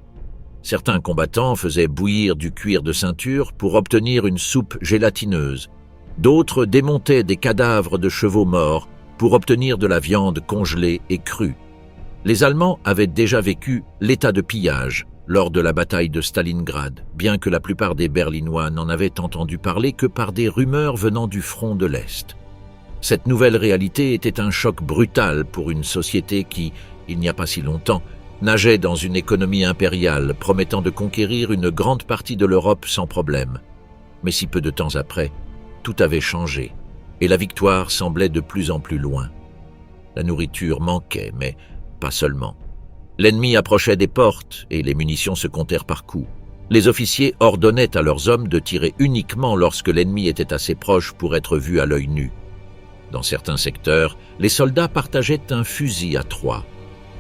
Certains combattants faisaient bouillir du cuir de ceinture pour obtenir une soupe gélatineuse. D'autres démontaient des cadavres de chevaux morts pour obtenir de la viande congelée et crue. Les Allemands avaient déjà vécu l'état de pillage lors de la bataille de Stalingrad, bien que la plupart des Berlinois n'en avaient entendu parler que par des rumeurs venant du front de l'Est. Cette nouvelle réalité était un choc brutal pour une société qui, il n'y a pas si longtemps, nageait dans une économie impériale promettant de conquérir une grande partie de l'Europe sans problème. Mais si peu de temps après, tout avait changé, et la victoire semblait de plus en plus loin. La nourriture manquait, mais pas seulement. L'ennemi approchait des portes, et les munitions se comptèrent par coups. Les officiers ordonnaient à leurs hommes de tirer uniquement lorsque l'ennemi était assez proche pour être vu à l'œil nu. Dans certains secteurs, les soldats partageaient un fusil à 3.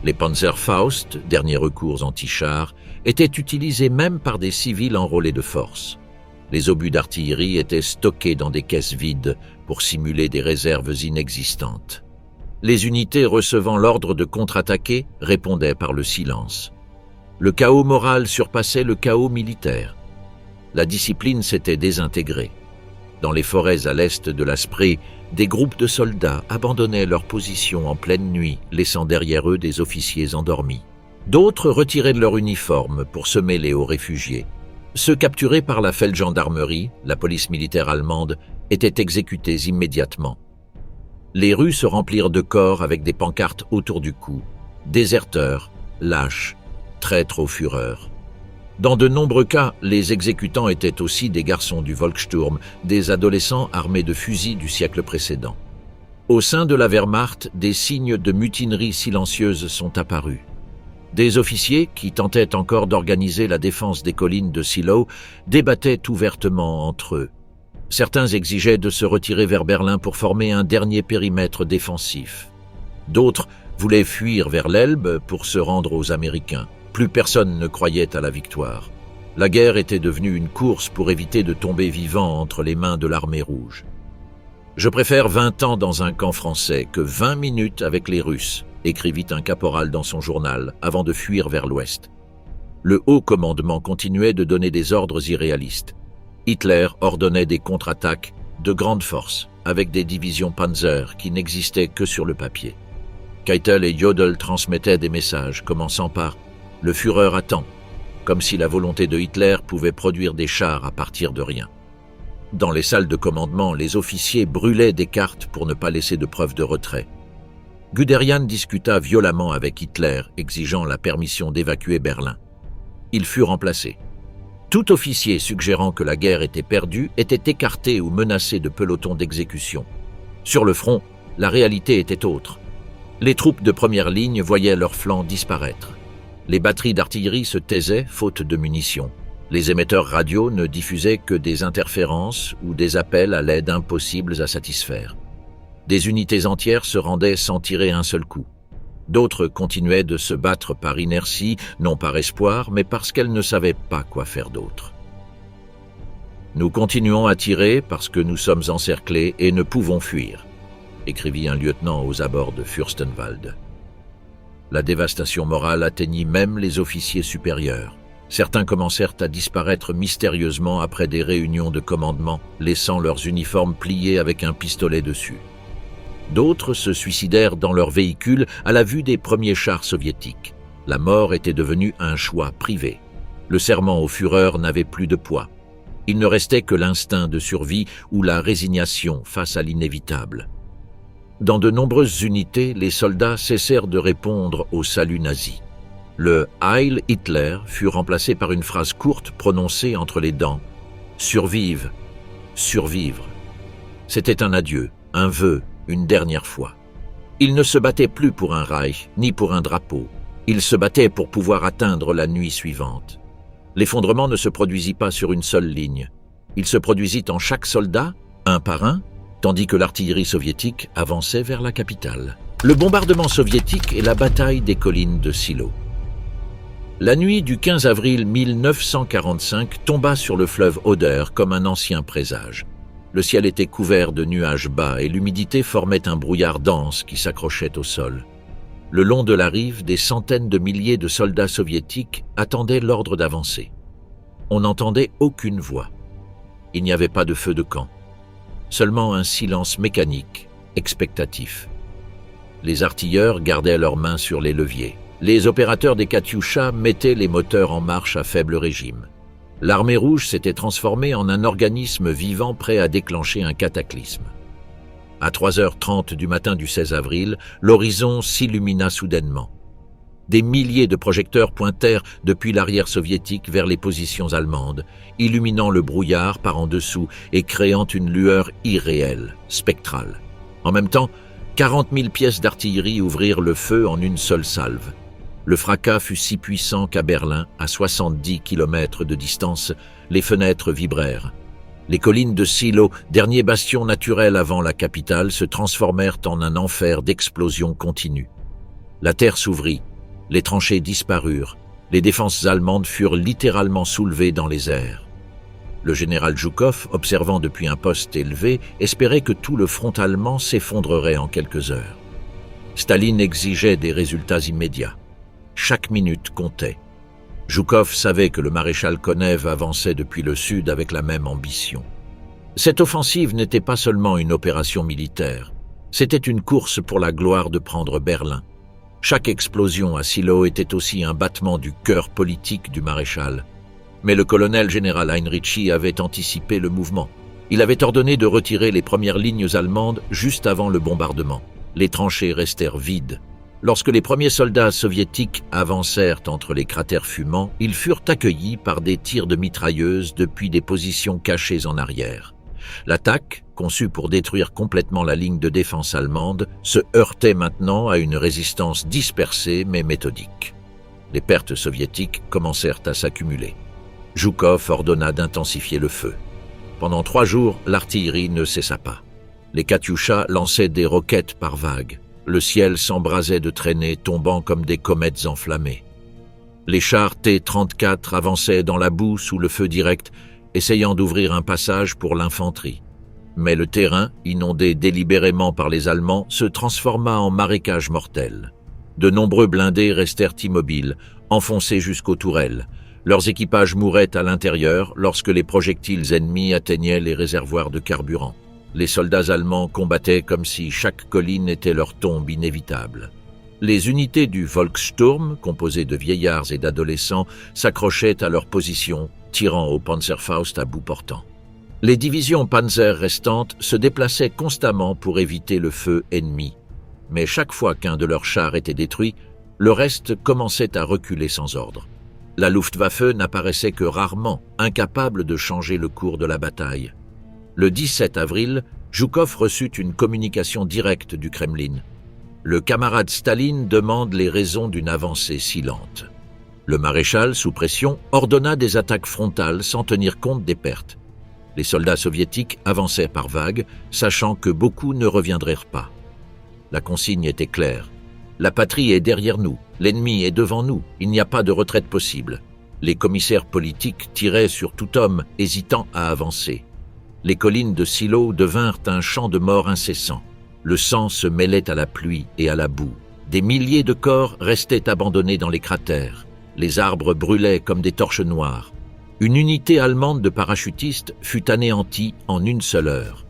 Les Panzerfaust, derniers recours anti-chars, étaient utilisés même par des civils enrôlés de force. Les obus d'artillerie étaient stockés dans des caisses vides pour simuler des réserves inexistantes. Les unités recevant l'ordre de contre-attaquer répondaient par le silence. Le chaos moral surpassait le chaos militaire. La discipline s'était désintégrée. Dans les forêts à l'est de la Spree, des groupes de soldats abandonnaient leur position en pleine nuit, laissant derrière eux des officiers endormis. D'autres retiraient de leur uniforme pour se mêler aux réfugiés. Ceux capturés par la Feldgendarmerie, la police militaire allemande, étaient exécutés immédiatement. Les rues se remplirent de corps avec des pancartes autour du cou. Déserteurs, lâches, traîtres au Führer. Dans de nombreux cas, les exécutants étaient aussi des garçons du Volkssturm, des adolescents armés de fusils du siècle précédent. Au sein de la Wehrmacht, des signes de mutinerie silencieuse sont apparus. Des officiers, qui tentaient encore d'organiser la défense des collines de Seelow, débattaient ouvertement entre eux. Certains exigeaient de se retirer vers Berlin pour former un dernier périmètre défensif. D'autres voulaient fuir vers l'Elbe pour se rendre aux Américains. Plus personne ne croyait à la victoire. La guerre était devenue une course pour éviter de tomber vivant entre les mains de l'armée rouge. « Je préfère 20 ans dans un camp français que 20 minutes avec les Russes », écrivit un caporal dans son journal avant de fuir vers l'ouest. Le haut commandement continuait de donner des ordres irréalistes. Hitler ordonnait des contre-attaques de grande force avec des divisions Panzer qui n'existaient que sur le papier. Keitel et Jodl transmettaient des messages commençant par « Le Führer attend ». comme si la volonté de Hitler pouvait produire des chars à partir de rien. Dans les salles de commandement, les officiers brûlaient des cartes pour ne pas laisser de preuves de retrait. Guderian discuta violemment avec Hitler, exigeant la permission d'évacuer Berlin. Il fut remplacé. Tout officier suggérant que la guerre était perdue était écarté ou menacé de pelotons d'exécution. Sur le front, la réalité était autre. Les troupes de première ligne voyaient leurs flancs disparaître. Les batteries d'artillerie se taisaient, faute de munitions. Les émetteurs radio ne diffusaient que des interférences ou des appels à l'aide impossibles à satisfaire. Des unités entières se rendaient sans tirer un seul coup. D'autres continuaient de se battre par inertie, non par espoir, mais parce qu'elles ne savaient pas quoi faire d'autre. « Nous continuons à tirer parce que nous sommes encerclés et ne pouvons fuir », écrivit un lieutenant aux abords de Fürstenwald. La dévastation morale atteignit même les officiers supérieurs. Certains commencèrent à disparaître mystérieusement après des réunions de commandement, laissant leurs uniformes pliés avec un pistolet dessus. D'autres se suicidèrent dans leurs véhicules à la vue des premiers chars soviétiques. La mort était devenue un choix privé. Le serment au Führer n'avait plus de poids. Il ne restait que l'instinct de survie ou la résignation face à l'inévitable. Dans de nombreuses unités, les soldats cessèrent de répondre au salut nazi. Le Heil Hitler fut remplacé par une phrase courte prononcée entre les dents. « Survive, survivre ». C'était un adieu, un vœu, une dernière fois. Il ne se battait plus pour un Reich, ni pour un drapeau. Il se battait pour pouvoir atteindre la nuit suivante. L'effondrement ne se produisit pas sur une seule ligne. Il se produisit en chaque soldat, un par un, tandis que l'artillerie soviétique avançait vers la capitale. Le bombardement soviétique et la bataille des collines de Silo. La nuit du 15 avril 1945 tomba sur le fleuve Oder comme un ancien présage. Le ciel était couvert de nuages bas et l'humidité formait un brouillard dense qui s'accrochait au sol. Le long de la rive, des centaines de milliers de soldats soviétiques attendaient l'ordre d'avancer. On n'entendait aucune voix. Il n'y avait pas de feu de camp. Seulement un silence mécanique, expectatif. Les artilleurs gardaient leurs mains sur les leviers. Les opérateurs des Katyusha mettaient les moteurs en marche à faible régime. L'armée rouge s'était transformée en un organisme vivant prêt à déclencher un cataclysme. À 3h30 du matin du 16 avril, l'horizon s'illumina soudainement. Des milliers de projecteurs pointèrent depuis l'arrière soviétique vers les positions allemandes, illuminant le brouillard par en dessous et créant une lueur irréelle, spectrale. En même temps, 40 000 pièces d'artillerie ouvrirent le feu en une seule salve. Le fracas fut si puissant qu'à Berlin, à 70 km de distance, les fenêtres vibrèrent. Les collines de Silo, dernier bastion naturel avant la capitale, se transformèrent en un enfer d'explosions continues. La terre s'ouvrit, les tranchées disparurent, les défenses allemandes furent littéralement soulevées dans les airs. Le général Zhukov, observant depuis un poste élevé, espérait que tout le front allemand s'effondrerait en quelques heures. Staline exigeait des résultats immédiats. Chaque minute comptait. Zhukov savait que le maréchal Konev avançait depuis le sud avec la même ambition. Cette offensive n'était pas seulement une opération militaire, c'était une course pour la gloire de prendre Berlin. Chaque explosion à Silo était aussi un battement du cœur politique du maréchal. Mais le colonel général Heinrichi avait anticipé le mouvement. Il avait ordonné de retirer les premières lignes allemandes juste avant le bombardement. Les tranchées restèrent vides. Lorsque les premiers soldats soviétiques avancèrent entre les cratères fumants, ils furent accueillis par des tirs de mitrailleuses depuis des positions cachées en arrière. L'attaque, conçue pour détruire complètement la ligne de défense allemande, se heurtait maintenant à une résistance dispersée mais méthodique. Les pertes soviétiques commencèrent à s'accumuler. Zhukov ordonna d'intensifier le feu. Pendant 3 jours, l'artillerie ne cessa pas. Les Katyusha lançaient des roquettes par vagues. Le ciel s'embrasait de traînées, tombant comme des comètes enflammées. Les chars T-34 avançaient dans la boue sous le feu direct, essayant d'ouvrir un passage pour l'infanterie. Mais le terrain, inondé délibérément par les Allemands, se transforma en marécage mortel. De nombreux blindés restèrent immobiles, enfoncés jusqu'aux tourelles. Leurs équipages mouraient à l'intérieur lorsque les projectiles ennemis atteignaient les réservoirs de carburant. Les soldats allemands combattaient comme si chaque colline était leur tombe inévitable. Les unités du Volkssturm, composées de vieillards et d'adolescents, s'accrochaient à leur position, tirant au Panzerfaust à bout portant. Les divisions panzer restantes se déplaçaient constamment pour éviter le feu ennemi. Mais chaque fois qu'un de leurs chars était détruit, le reste commençait à reculer sans ordre. La Luftwaffe n'apparaissait que rarement, incapable de changer le cours de la bataille. Le 17 avril, Zhukov reçut une communication directe du Kremlin. Le camarade Staline demande les raisons d'une avancée si lente. Le maréchal, sous pression, ordonna des attaques frontales sans tenir compte des pertes. Les soldats soviétiques avançaient par vagues, sachant que beaucoup ne reviendraient pas. La consigne était claire. La patrie est derrière nous, l'ennemi est devant nous, il n'y a pas de retraite possible. Les commissaires politiques tiraient sur tout homme hésitant à avancer. Les collines de Silo devinrent un champ de mort incessant. Le sang se mêlait à la pluie et à la boue. Des milliers de corps restaient abandonnés dans les cratères. Les arbres brûlaient comme des torches noires. Une unité allemande de parachutistes fut anéantie en une seule heure.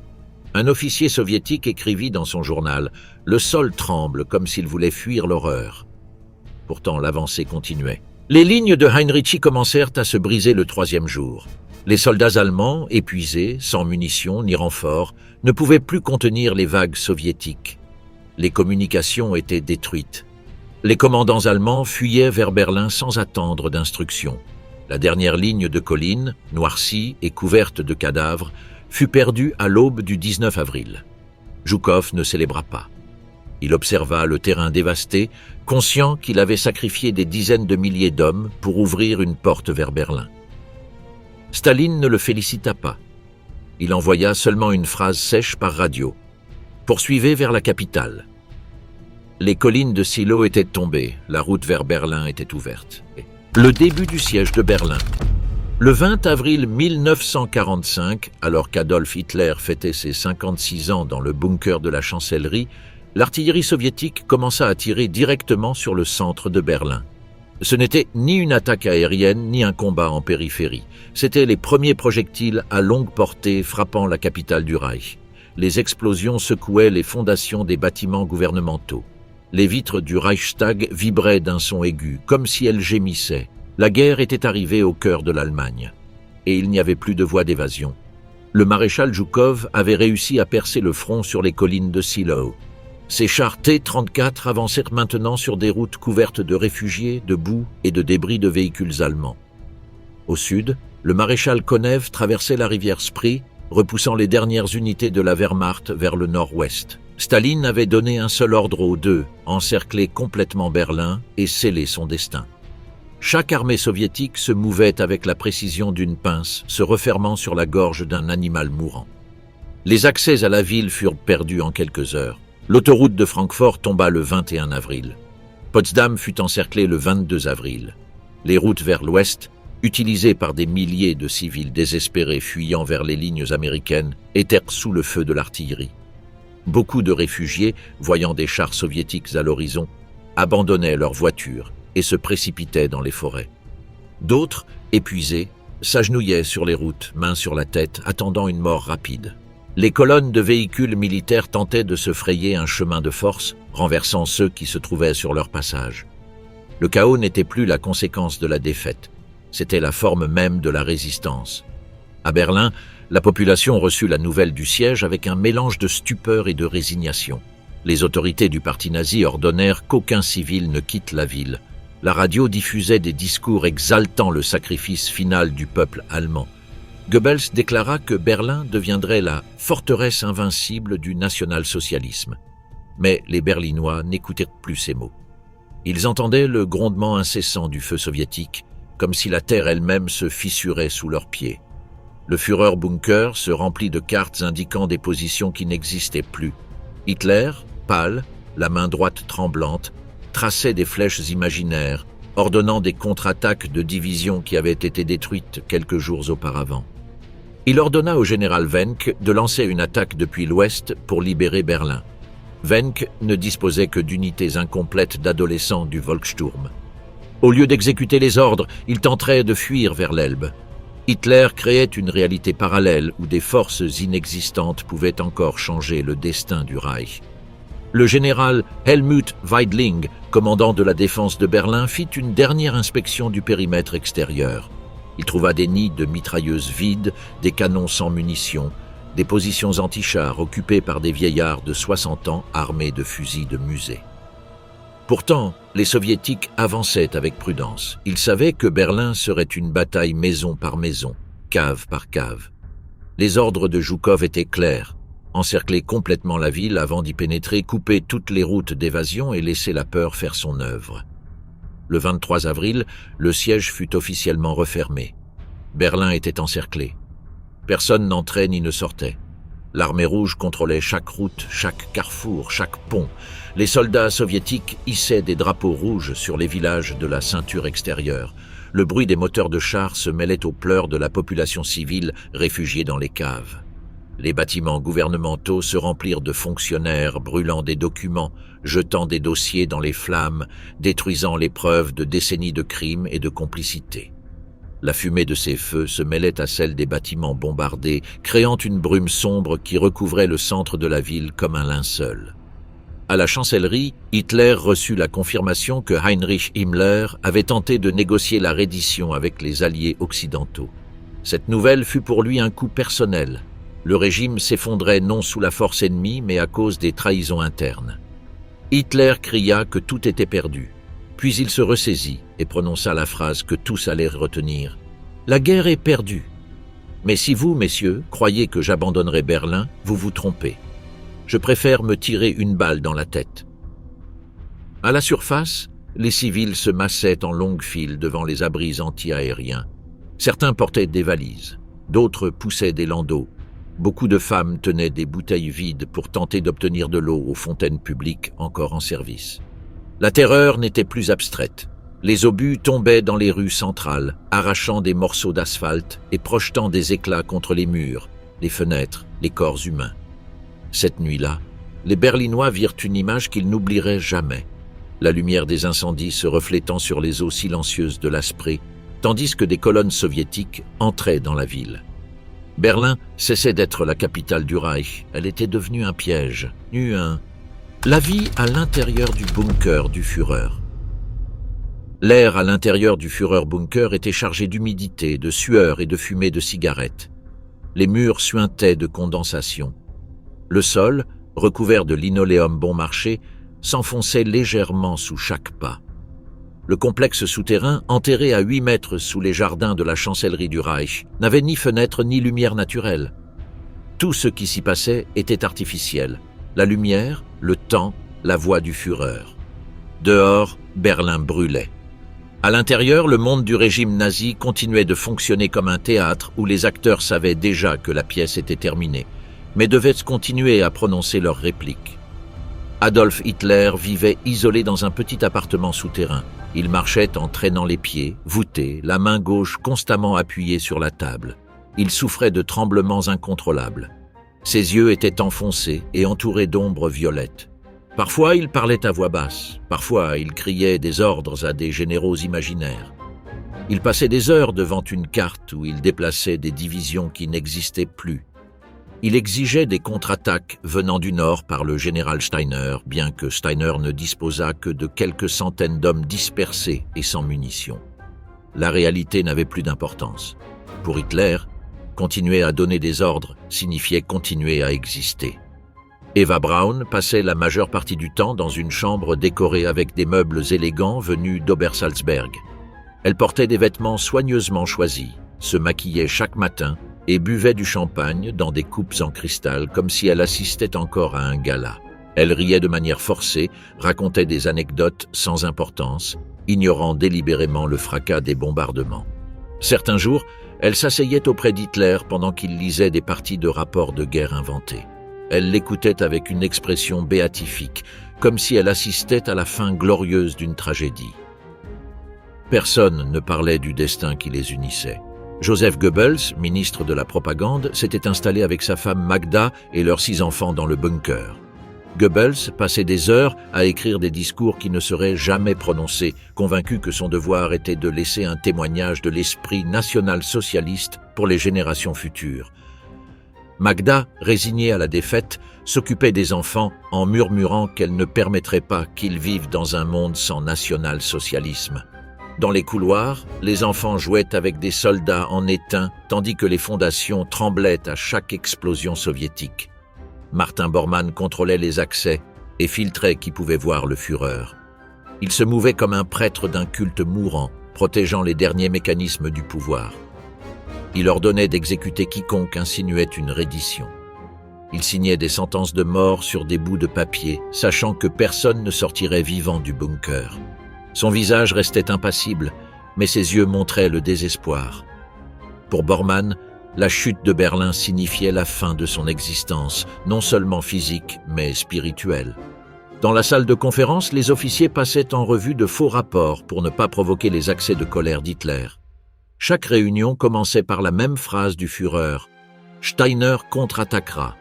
Un officier soviétique écrivit dans son journal « Le sol tremble comme s'il voulait fuir l'horreur ». Pourtant, l'avancée continuait. Les lignes de Heinrichi commencèrent à se briser le 3e jour. Les soldats allemands, épuisés, sans munitions ni renforts, ne pouvaient plus contenir les vagues soviétiques. Les communications étaient détruites. Les commandants allemands fuyaient vers Berlin sans attendre d'instructions. La dernière ligne de collines, noircie et couverte de cadavres, fut perdue à l'aube du 19 avril. Zhukov ne célébra pas. Il observa le terrain dévasté, conscient qu'il avait sacrifié des dizaines de milliers d'hommes pour ouvrir une porte vers Berlin. Staline ne le félicita pas. Il envoya seulement une phrase sèche par radio. « Poursuivez vers la capitale ». Les collines de Silo étaient tombées, la route vers Berlin était ouverte. Le début du siège de Berlin. Le 20 avril 1945, alors qu'Adolf Hitler fêtait ses 56 ans dans le bunker de la chancellerie, l'artillerie soviétique commença à tirer directement sur le centre de Berlin. Ce n'était ni une attaque aérienne, ni un combat en périphérie. C'étaient les premiers projectiles à longue portée frappant la capitale du Reich. Les explosions secouaient les fondations des bâtiments gouvernementaux. Les vitres du Reichstag vibraient d'un son aigu, comme si elles gémissaient. La guerre était arrivée au cœur de l'Allemagne. Et il n'y avait plus de voie d'évasion. Le maréchal Zhukov avait réussi à percer le front sur les collines de Silo. Ces chars T-34 avancèrent maintenant sur des routes couvertes de réfugiés, de boue et de débris de véhicules allemands. Au sud, le maréchal Konev traversait la rivière Spree, repoussant les dernières unités de la Wehrmacht vers le nord-ouest. Staline avait donné un seul ordre aux deux, encercler complètement Berlin et sceller son destin. Chaque armée soviétique se mouvait avec la précision d'une pince, se refermant sur la gorge d'un animal mourant. Les accès à la ville furent perdus en quelques heures. L'autoroute de Francfort tomba le 21 avril. Potsdam fut encerclée le 22 avril. Les routes vers l'ouest, utilisées par des milliers de civils désespérés fuyant vers les lignes américaines, étaient sous le feu de l'artillerie. Beaucoup de réfugiés, voyant des chars soviétiques à l'horizon, abandonnaient leurs voitures et se précipitaient dans les forêts. D'autres, épuisés, s'agenouillaient sur les routes, mains sur la tête, attendant une mort rapide. Les colonnes de véhicules militaires tentaient de se frayer un chemin de force, renversant ceux qui se trouvaient sur leur passage. Le chaos n'était plus la conséquence de la défaite, c'était la forme même de la résistance. À Berlin, la population reçut la nouvelle du siège avec un mélange de stupeur et de résignation. Les autorités du parti nazi ordonnèrent qu'aucun civil ne quitte la ville. La radio diffusait des discours exaltant le sacrifice final du peuple allemand. Goebbels déclara que Berlin deviendrait la forteresse invincible du national-socialisme. Mais les Berlinois n'écoutèrent plus ces mots. Ils entendaient le grondement incessant du feu soviétique, comme si la terre elle-même se fissurait sous leurs pieds. Le Führerbunker se remplit de cartes indiquant des positions qui n'existaient plus. Hitler, pâle, la main droite tremblante, traçait des flèches imaginaires, ordonnant des contre-attaques de divisions qui avaient été détruites quelques jours auparavant. Il ordonna au général Wenck de lancer une attaque depuis l'ouest pour libérer Berlin. Wenck ne disposait que d'unités incomplètes d'adolescents du Volkssturm. Au lieu d'exécuter les ordres, il tenterait de fuir vers l'Elbe. Hitler créait une réalité parallèle où des forces inexistantes pouvaient encore changer le destin du Reich. Le général Helmut Weidling, commandant de la défense de Berlin, fit une dernière inspection du périmètre extérieur. Il trouva des nids de mitrailleuses vides, des canons sans munitions, des positions anti-chars occupées par des vieillards de 60 ans armés de fusils de musée. Pourtant, les Soviétiques avançaient avec prudence. Ils savaient que Berlin serait une bataille maison par maison, cave par cave. Les ordres de Zhukov étaient clairs. Encercler complètement la ville avant d'y pénétrer, couper toutes les routes d'évasion et laisser la peur faire son œuvre. Le 23 avril, le siège fut officiellement refermé. Berlin était encerclé. Personne n'entrait ni ne sortait. L'armée rouge contrôlait chaque route, chaque carrefour, chaque pont. Les soldats soviétiques hissaient des drapeaux rouges sur les villages de la ceinture extérieure. Le bruit des moteurs de chars se mêlait aux pleurs de la population civile réfugiée dans les caves. Les bâtiments gouvernementaux se remplirent de fonctionnaires brûlant des documents, jetant des dossiers dans les flammes, détruisant les preuves de décennies de crimes et de complicité. La fumée de ces feux se mêlait à celle des bâtiments bombardés, créant une brume sombre qui recouvrait le centre de la ville comme un linceul. À la chancellerie, Hitler reçut la confirmation que Heinrich Himmler avait tenté de négocier la reddition avec les alliés occidentaux. Cette nouvelle fut pour lui un coup personnel. Le régime s'effondrait non sous la force ennemie, mais à cause des trahisons internes. Hitler cria que tout était perdu. Puis il se ressaisit et prononça la phrase que tous allèrent retenir. « La guerre est perdue. Mais si vous, messieurs, croyez que j'abandonnerai Berlin, vous vous trompez. Je préfère me tirer une balle dans la tête. » À la surface, les civils se massaient en longues files devant les abris anti-aériens. Certains portaient des valises, d'autres poussaient des landaux. Beaucoup de femmes tenaient des bouteilles vides pour tenter d'obtenir de l'eau aux fontaines publiques encore en service. La terreur n'était plus abstraite. Les obus tombaient dans les rues centrales, arrachant des morceaux d'asphalte et projetant des éclats contre les murs, les fenêtres, les corps humains. Cette nuit-là, les Berlinois virent une image qu'ils n'oublieraient jamais. La lumière des incendies se reflétant sur les eaux silencieuses de l'Asprée, tandis que des colonnes soviétiques entraient dans la ville. Berlin cessait d'être la capitale du Reich. Elle était devenue un piège, la vie à l'intérieur du bunker du Führer. L'air à l'intérieur du Führer-Bunker était chargé d'humidité, de sueur et de fumée de cigarettes. Les murs suintaient de condensation. Le sol, recouvert de linoléum bon marché, s'enfonçait légèrement sous chaque pas. Le complexe souterrain, enterré à 8 mètres sous les jardins de la chancellerie du Reich, n'avait ni fenêtre ni lumière naturelle. Tout ce qui s'y passait était artificiel. La lumière, le temps, la voix du Führer. Dehors, Berlin brûlait. À l'intérieur, le monde du régime nazi continuait de fonctionner comme un théâtre où les acteurs savaient déjà que la pièce était terminée, mais devaient continuer à prononcer leurs répliques. Adolf Hitler vivait isolé dans un petit appartement souterrain. Il marchait en traînant les pieds, voûté, la main gauche constamment appuyée sur la table. Il souffrait de tremblements incontrôlables. Ses yeux étaient enfoncés et entourés d'ombres violettes. Parfois, il parlait à voix basse. Parfois, il criait des ordres à des généraux imaginaires. Il passait des heures devant une carte où il déplaçait des divisions qui n'existaient plus. Il exigeait des contre-attaques venant du nord par le général Steiner, bien que Steiner ne disposât que de quelques centaines d'hommes dispersés et sans munitions. La réalité n'avait plus d'importance. Pour Hitler, continuer à donner des ordres signifiait continuer à exister. Eva Braun passait la majeure partie du temps dans une chambre décorée avec des meubles élégants venus d'Obersalzberg. Elle portait des vêtements soigneusement choisis, se maquillait chaque matin et buvait du champagne dans des coupes en cristal comme si elle assistait encore à un gala. Elle riait de manière forcée, racontait des anecdotes sans importance, ignorant délibérément le fracas des bombardements. Certains jours, elle s'asseyait auprès d'Hitler pendant qu'il lisait des parties de rapports de guerre inventés. Elle l'écoutait avec une expression béatifique, comme si elle assistait à la fin glorieuse d'une tragédie. Personne ne parlait du destin qui les unissait. Joseph Goebbels, ministre de la propagande, s'était installé avec sa femme Magda et leurs 6 enfants dans le bunker. Goebbels passait des heures à écrire des discours qui ne seraient jamais prononcés, convaincu que son devoir était de laisser un témoignage de l'esprit national-socialiste pour les générations futures. Magda, résignée à la défaite, s'occupait des enfants en murmurant qu'elle ne permettrait pas qu'ils vivent dans un monde sans national-socialisme. Dans les couloirs, les enfants jouaient avec des soldats en étain, tandis que les fondations tremblaient à chaque explosion soviétique. Martin Bormann contrôlait les accès et filtrait qui pouvait voir le Führer. Il se mouvait comme un prêtre d'un culte mourant, protégeant les derniers mécanismes du pouvoir. Il ordonnait d'exécuter quiconque insinuait une reddition. Il signait des sentences de mort sur des bouts de papier, sachant que personne ne sortirait vivant du bunker. Son visage restait impassible, mais ses yeux montraient le désespoir. Pour Bormann, la chute de Berlin signifiait la fin de son existence, non seulement physique, mais spirituelle. Dans la salle de conférence, les officiers passaient en revue de faux rapports pour ne pas provoquer les accès de colère d'Hitler. Chaque réunion commençait par la même phrase du Führer : « Steiner contre-attaquera ».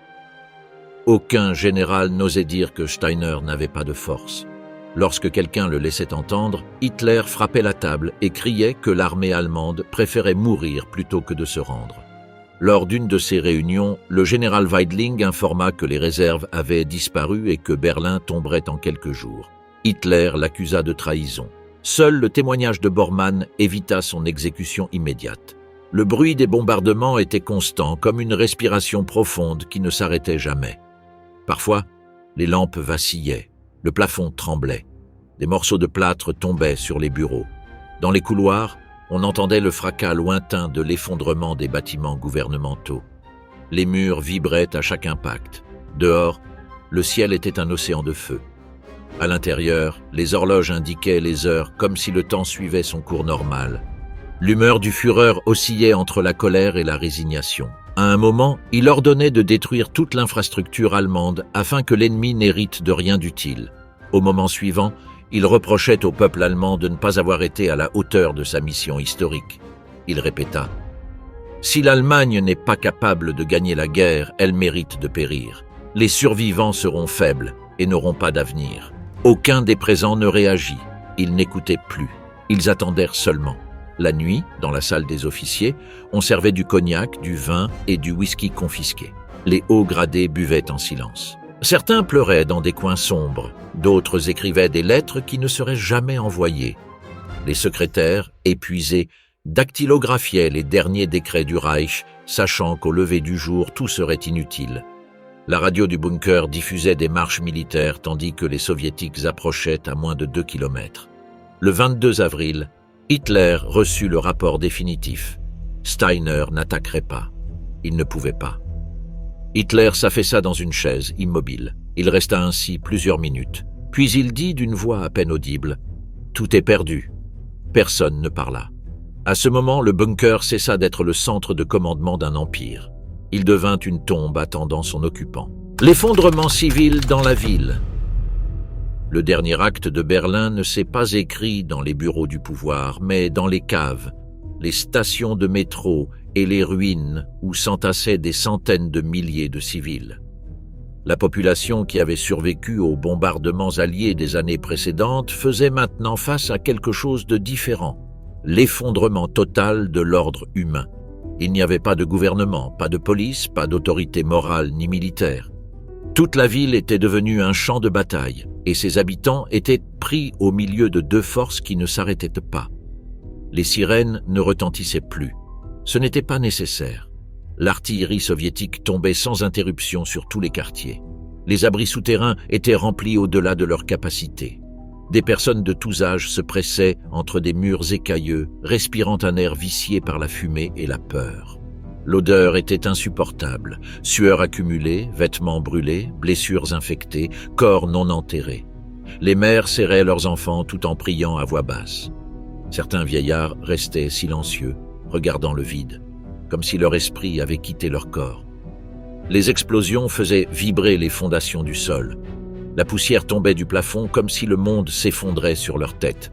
Aucun général n'osait dire que Steiner n'avait pas de force. Lorsque quelqu'un le laissait entendre, Hitler frappait la table et criait que l'armée allemande préférait mourir plutôt que de se rendre. Lors d'une de ces réunions, le général Weidling informa que les réserves avaient disparu et que Berlin tomberait en quelques jours. Hitler l'accusa de trahison. Seul le témoignage de Bormann évita son exécution immédiate. Le bruit des bombardements était constant, comme une respiration profonde qui ne s'arrêtait jamais. Parfois, les lampes vacillaient. Le plafond tremblait. Des morceaux de plâtre tombaient sur les bureaux. Dans les couloirs, on entendait le fracas lointain de l'effondrement des bâtiments gouvernementaux. Les murs vibraient à chaque impact. Dehors, le ciel était un océan de feu. À l'intérieur, les horloges indiquaient les heures comme si le temps suivait son cours normal. L'humeur du Führer oscillait entre la colère et la résignation. À un moment, il ordonnait de détruire toute l'infrastructure allemande afin que l'ennemi n'hérite de rien d'utile. Au moment suivant, il reprochait au peuple allemand de ne pas avoir été à la hauteur de sa mission historique. Il répéta : « Si l'Allemagne n'est pas capable de gagner la guerre, elle mérite de périr. Les survivants seront faibles et n'auront pas d'avenir. » Aucun des présents ne réagit. Ils n'écoutaient plus. Ils attendèrent seulement. La nuit, dans la salle des officiers, on servait du cognac, du vin et du whisky confisqués. Les hauts gradés buvaient en silence. Certains pleuraient dans des coins sombres, d'autres écrivaient des lettres qui ne seraient jamais envoyées. Les secrétaires, épuisés, dactylographiaient les derniers décrets du Reich, sachant qu'au lever du jour, tout serait inutile. La radio du bunker diffusait des marches militaires tandis que les soviétiques approchaient à moins de 2 kilomètres. Le 22 avril, Hitler reçut le rapport définitif. Steiner n'attaquerait pas. Il ne pouvait pas. Hitler s'affaissa dans une chaise, immobile. Il resta ainsi plusieurs minutes. Puis il dit d'une voix à peine audible : « Tout est perdu. » Personne ne parla. À ce moment, le bunker cessa d'être le centre de commandement d'un empire. Il devint une tombe attendant son occupant. L'effondrement civil dans la ville. Le dernier acte de Berlin ne s'est pas écrit dans les bureaux du pouvoir, mais dans les caves, les stations de métro et les ruines où s'entassaient des centaines de milliers de civils. La population qui avait survécu aux bombardements alliés des années précédentes faisait maintenant face à quelque chose de différent, l'effondrement total de l'ordre humain. Il n'y avait pas de gouvernement, pas de police, pas d'autorité morale ni militaire. Toute la ville était devenue un champ de bataille, et ses habitants étaient pris au milieu de deux forces qui ne s'arrêtaient pas. Les sirènes ne retentissaient plus. Ce n'était pas nécessaire. L'artillerie soviétique tombait sans interruption sur tous les quartiers. Les abris souterrains étaient remplis au-delà de leur capacité. Des personnes de tous âges se pressaient entre des murs écailleux, respirant un air vicié par la fumée et la peur. L'odeur était insupportable, sueur accumulée, vêtements brûlés, blessures infectées, corps non enterrés. Les mères serraient leurs enfants tout en priant à voix basse. Certains vieillards restaient silencieux, regardant le vide, comme si leur esprit avait quitté leur corps. Les explosions faisaient vibrer les fondations du sol. La poussière tombait du plafond comme si le monde s'effondrait sur leurs têtes.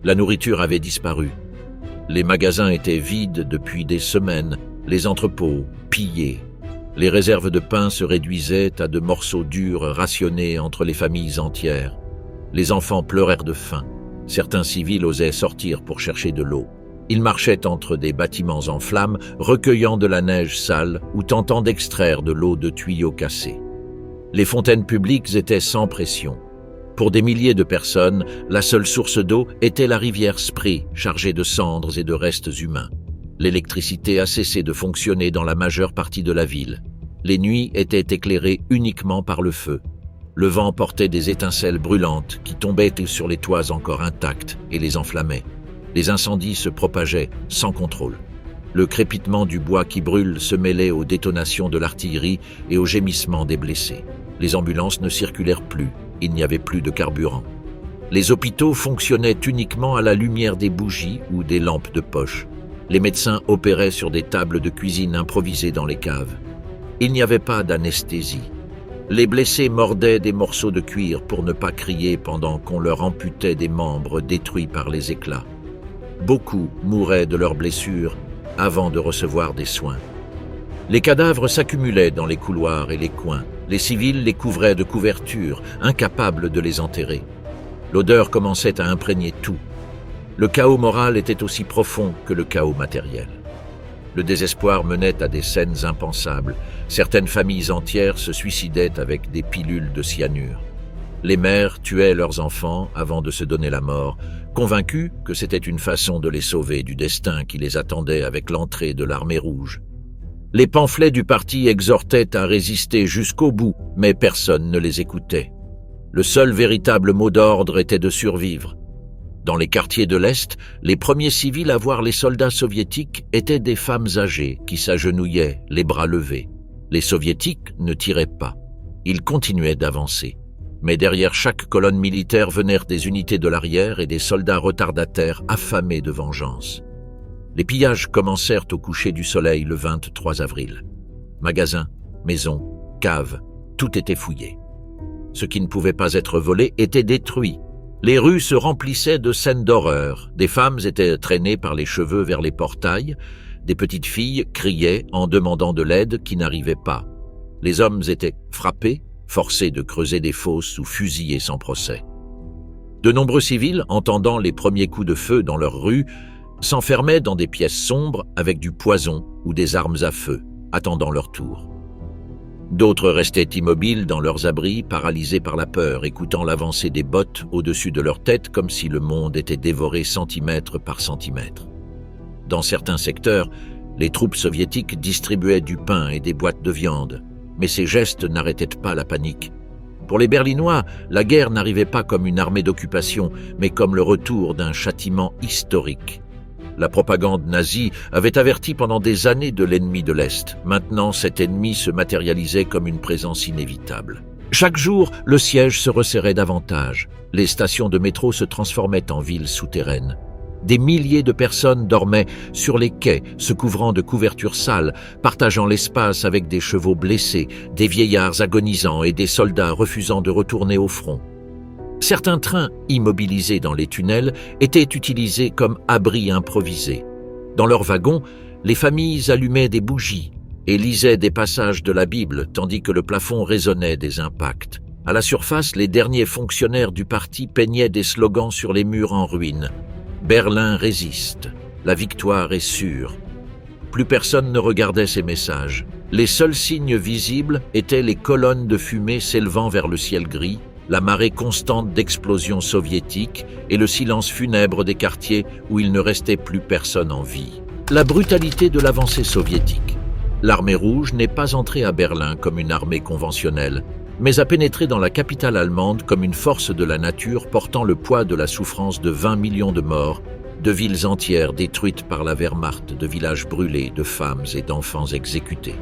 La nourriture avait disparu. Les magasins étaient vides depuis des semaines, les entrepôts pillés. Les réserves de pain se réduisaient à de morceaux durs rationnés entre les familles entières. Les enfants pleurèrent de faim. Certains civils osaient sortir pour chercher de l'eau. Ils marchaient entre des bâtiments en flammes, recueillant de la neige sale ou tentant d'extraire de l'eau de tuyaux cassés. Les fontaines publiques étaient sans pression. Pour des milliers de personnes, la seule source d'eau était la rivière Spree, chargée de cendres et de restes humains. L'électricité a cessé de fonctionner dans la majeure partie de la ville. Les nuits étaient éclairées uniquement par le feu. Le vent portait des étincelles brûlantes qui tombaient sur les toits encore intacts et les enflammaient. Les incendies se propageaient sans contrôle. Le crépitement du bois qui brûle se mêlait aux détonations de l'artillerie et aux gémissements des blessés. Les ambulances ne circulèrent plus, il n'y avait plus de carburant. Les hôpitaux fonctionnaient uniquement à la lumière des bougies ou des lampes de poche. Les médecins opéraient sur des tables de cuisine improvisées dans les caves. Il n'y avait pas d'anesthésie. Les blessés mordaient des morceaux de cuir pour ne pas crier pendant qu'on leur amputait des membres détruits par les éclats. Beaucoup mouraient de leurs blessures avant de recevoir des soins. Les cadavres s'accumulaient dans les couloirs et les coins. Les civils les couvraient de couvertures, incapables de les enterrer. L'odeur commençait à imprégner tout. Le chaos moral était aussi profond que le chaos matériel. Le désespoir menait à des scènes impensables. Certaines familles entières se suicidaient avec des pilules de cyanure. Les mères tuaient leurs enfants avant de se donner la mort, convaincus que c'était une façon de les sauver du destin qui les attendait avec l'entrée de l'armée rouge. Les pamphlets du parti exhortaient à résister jusqu'au bout, mais personne ne les écoutait. Le seul véritable mot d'ordre était de survivre. Dans les quartiers de l'Est, les premiers civils à voir les soldats soviétiques étaient des femmes âgées qui s'agenouillaient, les bras levés. Les soviétiques ne tiraient pas. Ils continuaient d'avancer. Mais derrière chaque colonne militaire venaient des unités de l'arrière et des soldats retardataires affamés de vengeance. Les pillages commencèrent au coucher du soleil le 23 avril. Magasins, maisons, caves, tout était fouillé. Ce qui ne pouvait pas être volé était détruit. Les rues se remplissaient de scènes d'horreur. Des femmes étaient traînées par les cheveux vers les portails. Des petites filles criaient en demandant de l'aide qui n'arrivait pas. Les hommes étaient frappés, forcés de creuser des fosses ou fusillés sans procès. De nombreux civils, entendant les premiers coups de feu dans leurs rues, s'enfermaient dans des pièces sombres avec du poison ou des armes à feu, attendant leur tour. D'autres restaient immobiles dans leurs abris, paralysés par la peur, écoutant l'avancée des bottes au-dessus de leur tête comme si le monde était dévoré centimètre par centimètre. Dans certains secteurs, les troupes soviétiques distribuaient du pain et des boîtes de viande, mais ces gestes n'arrêtaient pas la panique. Pour les Berlinois, la guerre n'arrivait pas comme une armée d'occupation, mais comme le retour d'un châtiment historique. La propagande nazie avait averti pendant des années de l'ennemi de l'Est. Maintenant, cet ennemi se matérialisait comme une présence inévitable. Chaque jour, le siège se resserrait davantage. Les stations de métro se transformaient en villes souterraines. Des milliers de personnes dormaient sur les quais, se couvrant de couvertures sales, partageant l'espace avec des chevaux blessés, des vieillards agonisants et des soldats refusant de retourner au front. Certains trains, immobilisés dans les tunnels, étaient utilisés comme abris improvisés. Dans leurs wagons, les familles allumaient des bougies et lisaient des passages de la Bible, tandis que le plafond résonnait des impacts. À la surface, les derniers fonctionnaires du parti peignaient des slogans sur les murs en ruine. « Berlin résiste. La victoire est sûre. » Plus personne ne regardait ces messages. Les seuls signes visibles étaient les colonnes de fumée s'élevant vers le ciel gris, la marée constante d'explosions soviétiques et le silence funèbre des quartiers où il ne restait plus personne en vie. La brutalité de l'avancée soviétique. L'armée rouge n'est pas entrée à Berlin comme une armée conventionnelle, mais a pénétré dans la capitale allemande comme une force de la nature portant le poids de la souffrance de 20 millions de morts, de villes entières détruites par la Wehrmacht, de villages brûlés, de femmes et d'enfants exécutés.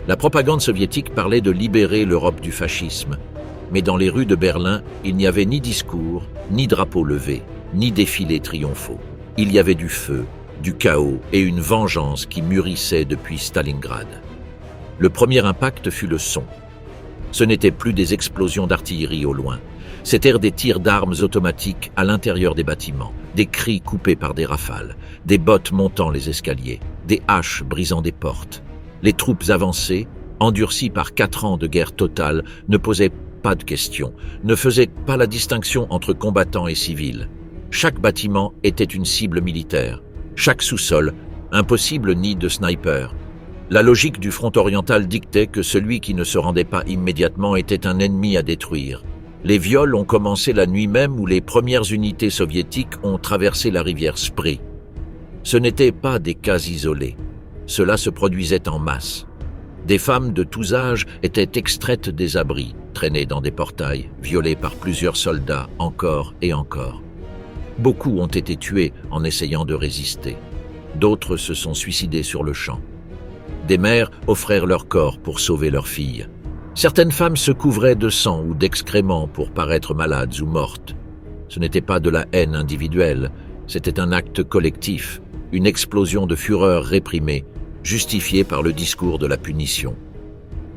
La propagande soviétique parlait de libérer l'Europe du fascisme, mais dans les rues de Berlin, il n'y avait ni discours, ni drapeau levé, ni défilés triomphaux. Il y avait du feu, du chaos et une vengeance qui mûrissait depuis Stalingrad. Le premier impact fut le son. Ce n'étaient plus des explosions d'artillerie au loin. C'étaient des tirs d'armes automatiques à l'intérieur des bâtiments, des cris coupés par des rafales, des bottes montant les escaliers, des haches brisant des portes. Les troupes avancées, endurcies par 4 ans de guerre totale, ne posaient pas de questions, ne faisaient pas la distinction entre combattants et civils. Chaque bâtiment était une cible militaire. Chaque sous-sol, un possible nid de sniper. La logique du front oriental dictait que celui qui ne se rendait pas immédiatement était un ennemi à détruire. Les viols ont commencé la nuit même où les premières unités soviétiques ont traversé la rivière Spree. Ce n'étaient pas des cas isolés. Cela se produisait en masse. Des femmes de tous âges étaient extraites des abris, traînées dans des portails, violées par plusieurs soldats encore et encore. Beaucoup ont été tués en essayant de résister. D'autres se sont suicidés sur le champ. Des mères offrèrent leur corps pour sauver leurs filles. Certaines femmes se couvraient de sang ou d'excréments pour paraître malades ou mortes. Ce n'était pas de la haine individuelle, c'était un acte collectif, une explosion de fureur réprimée, justifiée par le discours de la punition.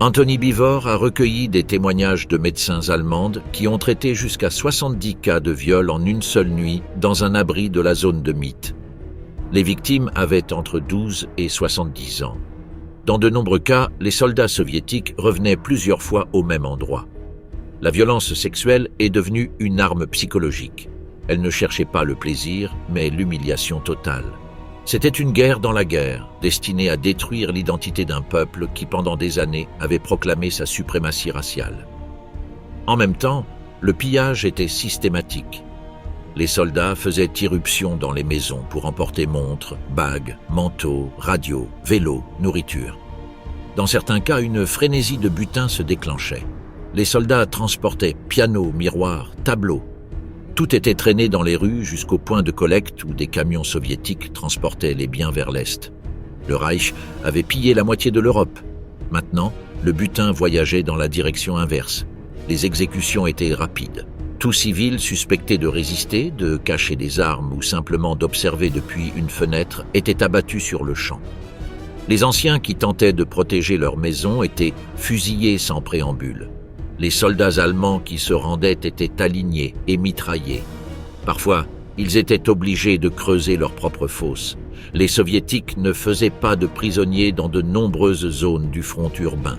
Anthony Beevor a recueilli des témoignages de médecins allemandes qui ont traité jusqu'à 70 cas de viol en une seule nuit dans un abri de la zone de Mythe. Les victimes avaient entre 12 et 70 ans. Dans de nombreux cas, les soldats soviétiques revenaient plusieurs fois au même endroit. La violence sexuelle est devenue une arme psychologique. Elle ne cherchait pas le plaisir, mais l'humiliation totale. C'était une guerre dans la guerre, destinée à détruire l'identité d'un peuple qui, pendant des années, avait proclamé sa suprématie raciale. En même temps, le pillage était systématique. Les soldats faisaient irruption dans les maisons pour emporter montres, bagues, manteaux, radios, vélos, nourriture. Dans certains cas, une frénésie de butin se déclenchait. Les soldats transportaient pianos, miroirs, tableaux. Tout était traîné dans les rues jusqu'au point de collecte où des camions soviétiques transportaient les biens vers l'Est. Le Reich avait pillé la moitié de l'Europe. Maintenant, le butin voyageait dans la direction inverse. Les exécutions étaient rapides. Tout civil suspecté de résister, de cacher des armes ou simplement d'observer depuis une fenêtre était abattu sur le champ. Les anciens qui tentaient de protéger leur maison étaient fusillés sans préambule. Les soldats allemands qui se rendaient étaient alignés et mitraillés. Parfois, ils étaient obligés de creuser leur propre fosse. Les soviétiques ne faisaient pas de prisonniers dans de nombreuses zones du front urbain.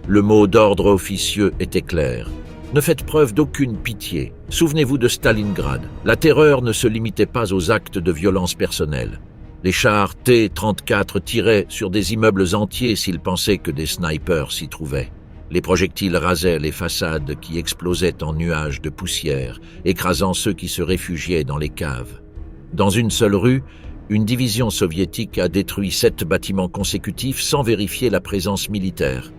Le mot d'ordre officieux était clair. Ne faites preuve d'aucune pitié. Souvenez-vous de Stalingrad. La terreur ne se limitait pas aux actes de violence personnelle. Les chars T-34 tiraient sur des immeubles entiers s'ils pensaient que des snipers s'y trouvaient. Les projectiles rasaient les façades qui explosaient en nuages de poussière, écrasant ceux qui se réfugiaient dans les caves. Dans une seule rue, une division soviétique a détruit 7 bâtiments consécutifs sans vérifier la présence militaire.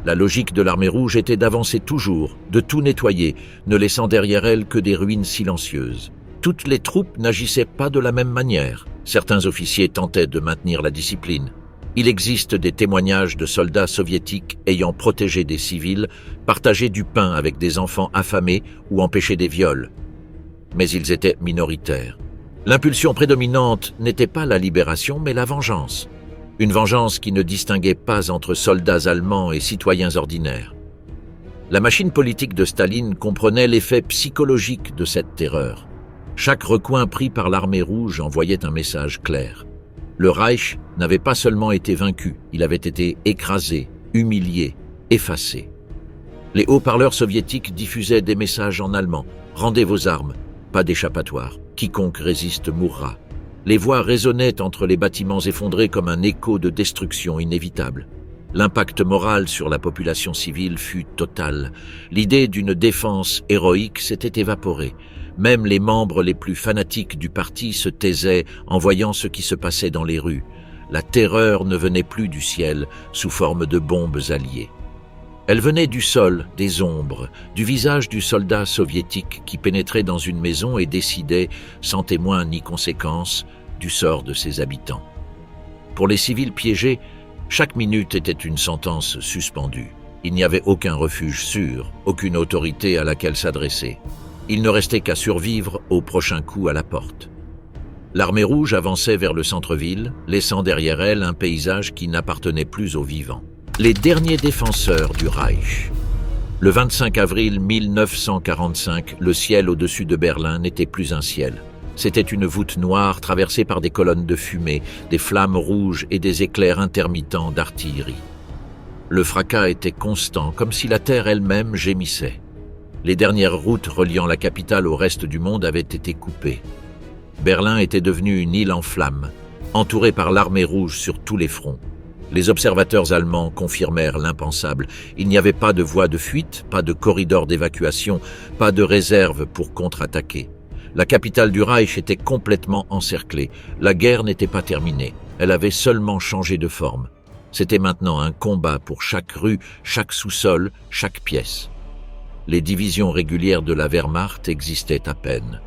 La logique de l'armée rouge était d'avancer toujours, de tout nettoyer, ne laissant derrière elle que des ruines silencieuses. Toutes les troupes n'agissaient pas de la même manière. Certains officiers tentaient de maintenir la discipline. Il existe des témoignages de soldats soviétiques ayant protégé des civils, partagé du pain avec des enfants affamés ou empêché des viols. Mais ils étaient minoritaires. L'impulsion prédominante n'était pas la libération, mais la vengeance. Une vengeance qui ne distinguait pas entre soldats allemands et citoyens ordinaires. La machine politique de Staline comprenait l'effet psychologique de cette terreur. Chaque recoin pris par l'armée rouge envoyait un message clair. Le Reich n'avait pas seulement été vaincu, il avait été écrasé, humilié, effacé. Les haut-parleurs soviétiques diffusaient des messages en allemand. « Rendez vos armes, pas d'échappatoire. Quiconque résiste mourra. » Les voix résonnaient entre les bâtiments effondrés comme un écho de destruction inévitable. L'impact moral sur la population civile fut total. L'idée d'une défense héroïque s'était évaporée. Même les membres les plus fanatiques du parti se taisaient en voyant ce qui se passait dans les rues. La terreur ne venait plus du ciel sous forme de bombes alliées. Elle venait du sol, des ombres, du visage du soldat soviétique qui pénétrait dans une maison et décidait, sans témoin ni conséquence, du sort de ses habitants. Pour les civils piégés, chaque minute était une sentence suspendue. Il n'y avait aucun refuge sûr, aucune autorité à laquelle s'adresser. Il ne restait qu'à survivre au prochain coup à la porte. L'armée rouge avançait vers le centre-ville, laissant derrière elle un paysage qui n'appartenait plus aux vivants. Les derniers défenseurs du Reich. Le 25 avril 1945, le ciel au-dessus de Berlin n'était plus un ciel. C'était une voûte noire traversée par des colonnes de fumée, des flammes rouges et des éclairs intermittents d'artillerie. Le fracas était constant, comme si la terre elle-même gémissait. Les dernières routes reliant la capitale au reste du monde avaient été coupées. Berlin était devenue une île en flammes. entourés par l'armée rouge sur tous les fronts. Les observateurs allemands confirmèrent l'impensable. Il n'y avait pas de voie de fuite, pas de corridor d'évacuation, pas de réserve pour contre-attaquer. La capitale du Reich était complètement encerclée. La guerre n'était pas terminée. Elle avait seulement changé de forme. C'était maintenant un combat pour chaque rue, chaque sous-sol, chaque pièce. Les divisions régulières de la Wehrmacht existaient à peine.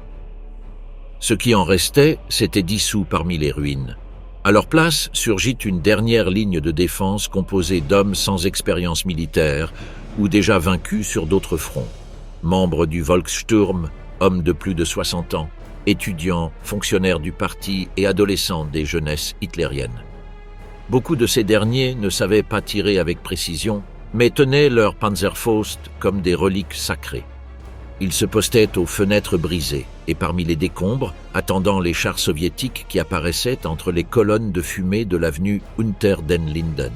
Ce qui en restait s'était dissous parmi les ruines. À leur place surgit une dernière ligne de défense composée d'hommes sans expérience militaire ou déjà vaincus sur d'autres fronts. Membres du Volkssturm, hommes de plus de 60 ans, étudiants, fonctionnaires du parti et adolescents des jeunesses hitlériennes. Beaucoup de ces derniers ne savaient pas tirer avec précision, mais tenaient leur Panzerfaust comme des reliques sacrées. Ils se postaient aux fenêtres brisées et parmi les décombres, attendant les chars soviétiques qui apparaissaient entre les colonnes de fumée de l'avenue Unter den Linden.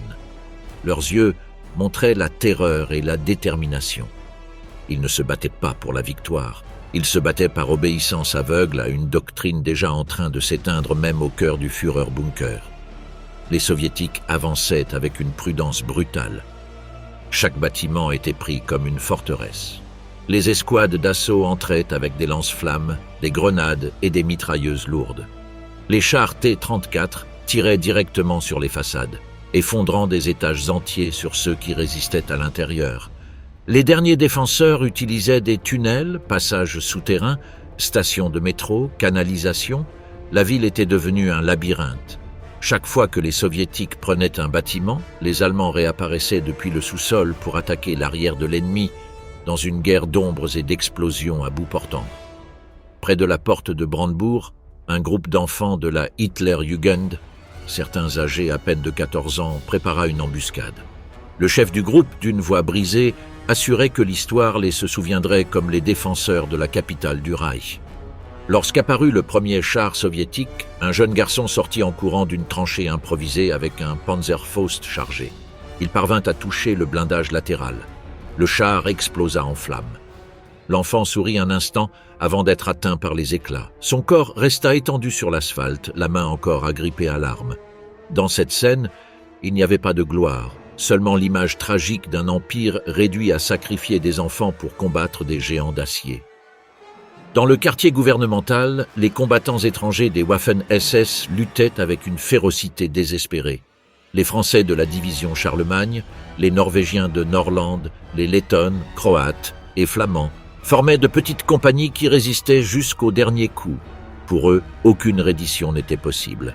Leurs yeux montraient la terreur et la détermination. Ils ne se battaient pas pour la victoire. Ils se battaient par obéissance aveugle à une doctrine déjà en train de s'éteindre même au cœur du Führerbunker. Les soviétiques avançaient avec une prudence brutale. Chaque bâtiment était pris comme une forteresse. Les escouades d'assaut entraient avec des lance-flammes, des grenades et des mitrailleuses lourdes. Les chars T-34 tiraient directement sur les façades, effondrant des étages entiers sur ceux qui résistaient à l'intérieur. Les derniers défenseurs utilisaient des tunnels, passages souterrains, stations de métro, canalisations. La ville était devenue un labyrinthe. Chaque fois que les soviétiques prenaient un bâtiment, les Allemands réapparaissaient depuis le sous-sol pour attaquer l'arrière de l'ennemi, dans une guerre d'ombres et d'explosions à bout portant. Près de la porte de Brandebourg, un groupe d'enfants de la Hitlerjugend, certains âgés à peine de 14 ans, prépara une embuscade. Le chef du groupe, d'une voix brisée, assurait que l'histoire les se souviendrait comme les défenseurs de la capitale du Reich. Lorsqu'apparut le premier char soviétique, un jeune garçon sortit en courant d'une tranchée improvisée avec un Panzerfaust chargé. Il parvint à toucher le blindage latéral. Le char explosa en flammes. L'enfant sourit un instant avant d'être atteint par les éclats. Son corps resta étendu sur l'asphalte, la main encore agrippée à l'arme. Dans cette scène, il n'y avait pas de gloire, seulement l'image tragique d'un empire réduit à sacrifier des enfants pour combattre des géants d'acier. Dans le quartier gouvernemental, les combattants étrangers des Waffen-SS luttaient avec une férocité désespérée. Les Français de la division Charlemagne, les Norvégiens de Norrland, les Lettones, Croates et Flamands formaient de petites compagnies qui résistaient jusqu'au dernier coup. Pour eux, aucune reddition n'était possible.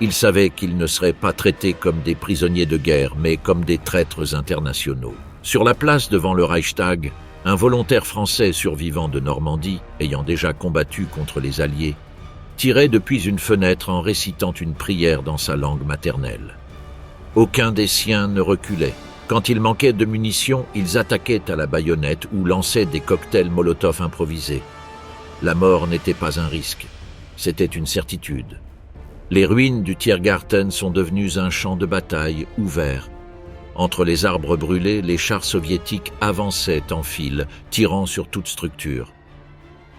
Ils savaient qu'ils ne seraient pas traités comme des prisonniers de guerre, mais comme des traîtres internationaux. Sur la place devant le Reichstag, un volontaire français survivant de Normandie, ayant déjà combattu contre les Alliés, tirait depuis une fenêtre en récitant une prière dans sa langue maternelle. Aucun des siens ne reculait. Quand il manquait de munitions, ils attaquaient à la baïonnette ou lançaient des cocktails Molotov improvisés. La mort n'était pas un risque, c'était une certitude. Les ruines du Tiergarten sont devenues un champ de bataille ouvert. Entre les arbres brûlés, les chars soviétiques avançaient en file, tirant sur toute structure.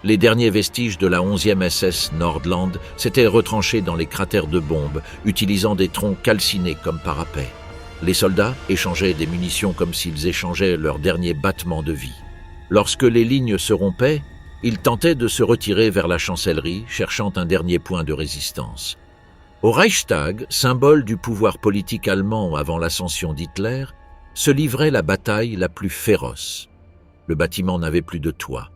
Les derniers vestiges de la 11e SS Nordland s'étaient retranchés dans les cratères de bombes, utilisant des troncs calcinés comme parapets. Les soldats échangeaient des munitions comme s'ils échangeaient leur dernier battement de vie. Lorsque les lignes se rompaient, ils tentaient de se retirer vers la chancellerie, cherchant un dernier point de résistance. Au Reichstag, symbole du pouvoir politique allemand avant l'ascension d'Hitler, se livrait la bataille la plus féroce. Le bâtiment n'avait plus de toit.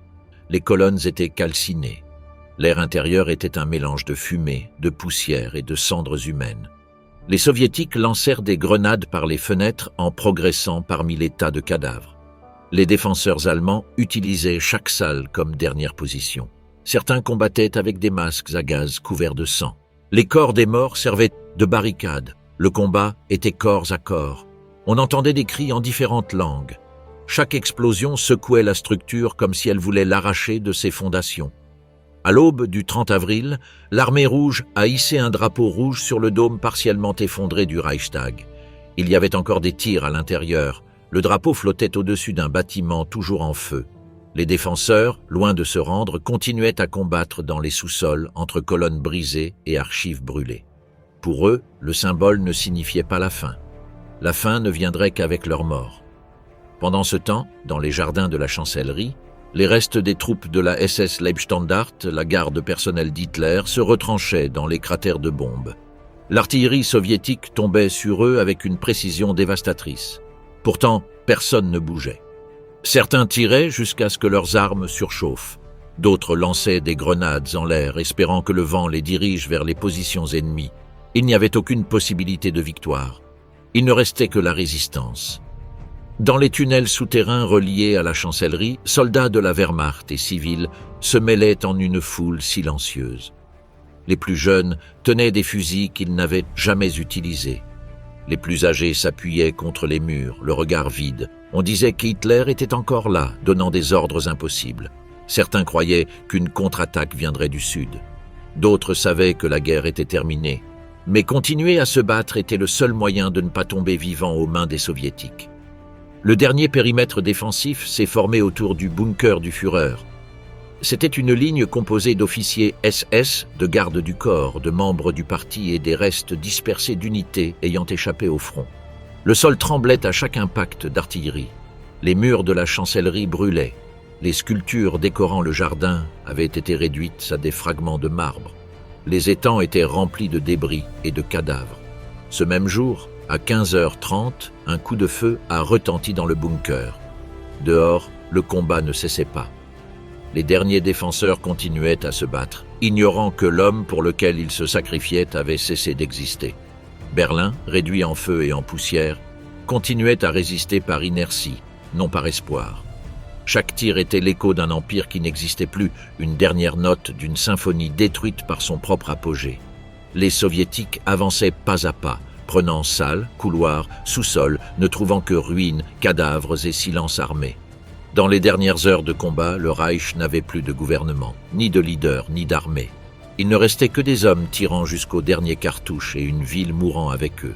Les colonnes étaient calcinées. L'air intérieur était un mélange de fumée, de poussière et de cendres humaines. Les soviétiques lancèrent des grenades par les fenêtres en progressant parmi les tas de cadavres. Les défenseurs allemands utilisaient chaque salle comme dernière position. Certains combattaient avec des masques à gaz couverts de sang. Les corps des morts servaient de barricades. Le combat était corps à corps. On entendait des cris en différentes langues. Chaque explosion secouait la structure comme si elle voulait l'arracher de ses fondations. À l'aube du 30 avril, l'armée rouge a hissé un drapeau rouge sur le dôme partiellement effondré du Reichstag. Il y avait encore des tirs à l'intérieur. Le drapeau flottait au-dessus d'un bâtiment toujours en feu. Les défenseurs, loin de se rendre, continuaient à combattre dans les sous-sols entre colonnes brisées et archives brûlées. Pour eux, le symbole ne signifiait pas la fin. La fin ne viendrait qu'avec leur mort. Pendant ce temps, dans les jardins de la chancellerie, les restes des troupes de la SS Leibstandart, la garde personnelle d'Hitler, se retranchaient dans les cratères de bombes. L'artillerie soviétique tombait sur eux avec une précision dévastatrice. Pourtant, personne ne bougeait. Certains tiraient jusqu'à ce que leurs armes surchauffent. D'autres lançaient des grenades en l'air, espérant que le vent les dirige vers les positions ennemies. Il n'y avait aucune possibilité de victoire. Il ne restait que la résistance. Dans les tunnels souterrains reliés à la chancellerie, soldats de la Wehrmacht et civils se mêlaient en une foule silencieuse. Les plus jeunes tenaient des fusils qu'ils n'avaient jamais utilisés. Les plus âgés s'appuyaient contre les murs, le regard vide. On disait qu'Hitler était encore là, donnant des ordres impossibles. Certains croyaient qu'une contre-attaque viendrait du sud. D'autres savaient que la guerre était terminée. Mais continuer à se battre était le seul moyen de ne pas tomber vivant aux mains des soviétiques. Le dernier périmètre défensif s'est formé autour du bunker du Führer. C'était une ligne composée d'officiers SS, de gardes du corps, de membres du parti et des restes dispersés d'unités ayant échappé au front. Le sol tremblait à chaque impact d'artillerie. Les murs de la chancellerie brûlaient. Les sculptures décorant le jardin avaient été réduites à des fragments de marbre. Les étangs étaient remplis de débris et de cadavres. Ce même jour, à 15h30, un coup de feu a retenti dans le bunker. Dehors, le combat ne cessait pas. Les derniers défenseurs continuaient à se battre, ignorant que l'homme pour lequel ils se sacrifiaient avait cessé d'exister. Berlin, réduit en feu et en poussière, continuait à résister par inertie, non par espoir. Chaque tir était l'écho d'un empire qui n'existait plus, une dernière note d'une symphonie détruite par son propre apogée. Les soviétiques avançaient pas à pas, prenant salles, couloirs, sous-sols, ne trouvant que ruines, cadavres et silence armé. Dans les dernières heures de combat, le Reich n'avait plus de gouvernement, ni de leader, ni d'armée. Il ne restait que des hommes tirant jusqu'au dernier cartouche et une ville mourant avec eux.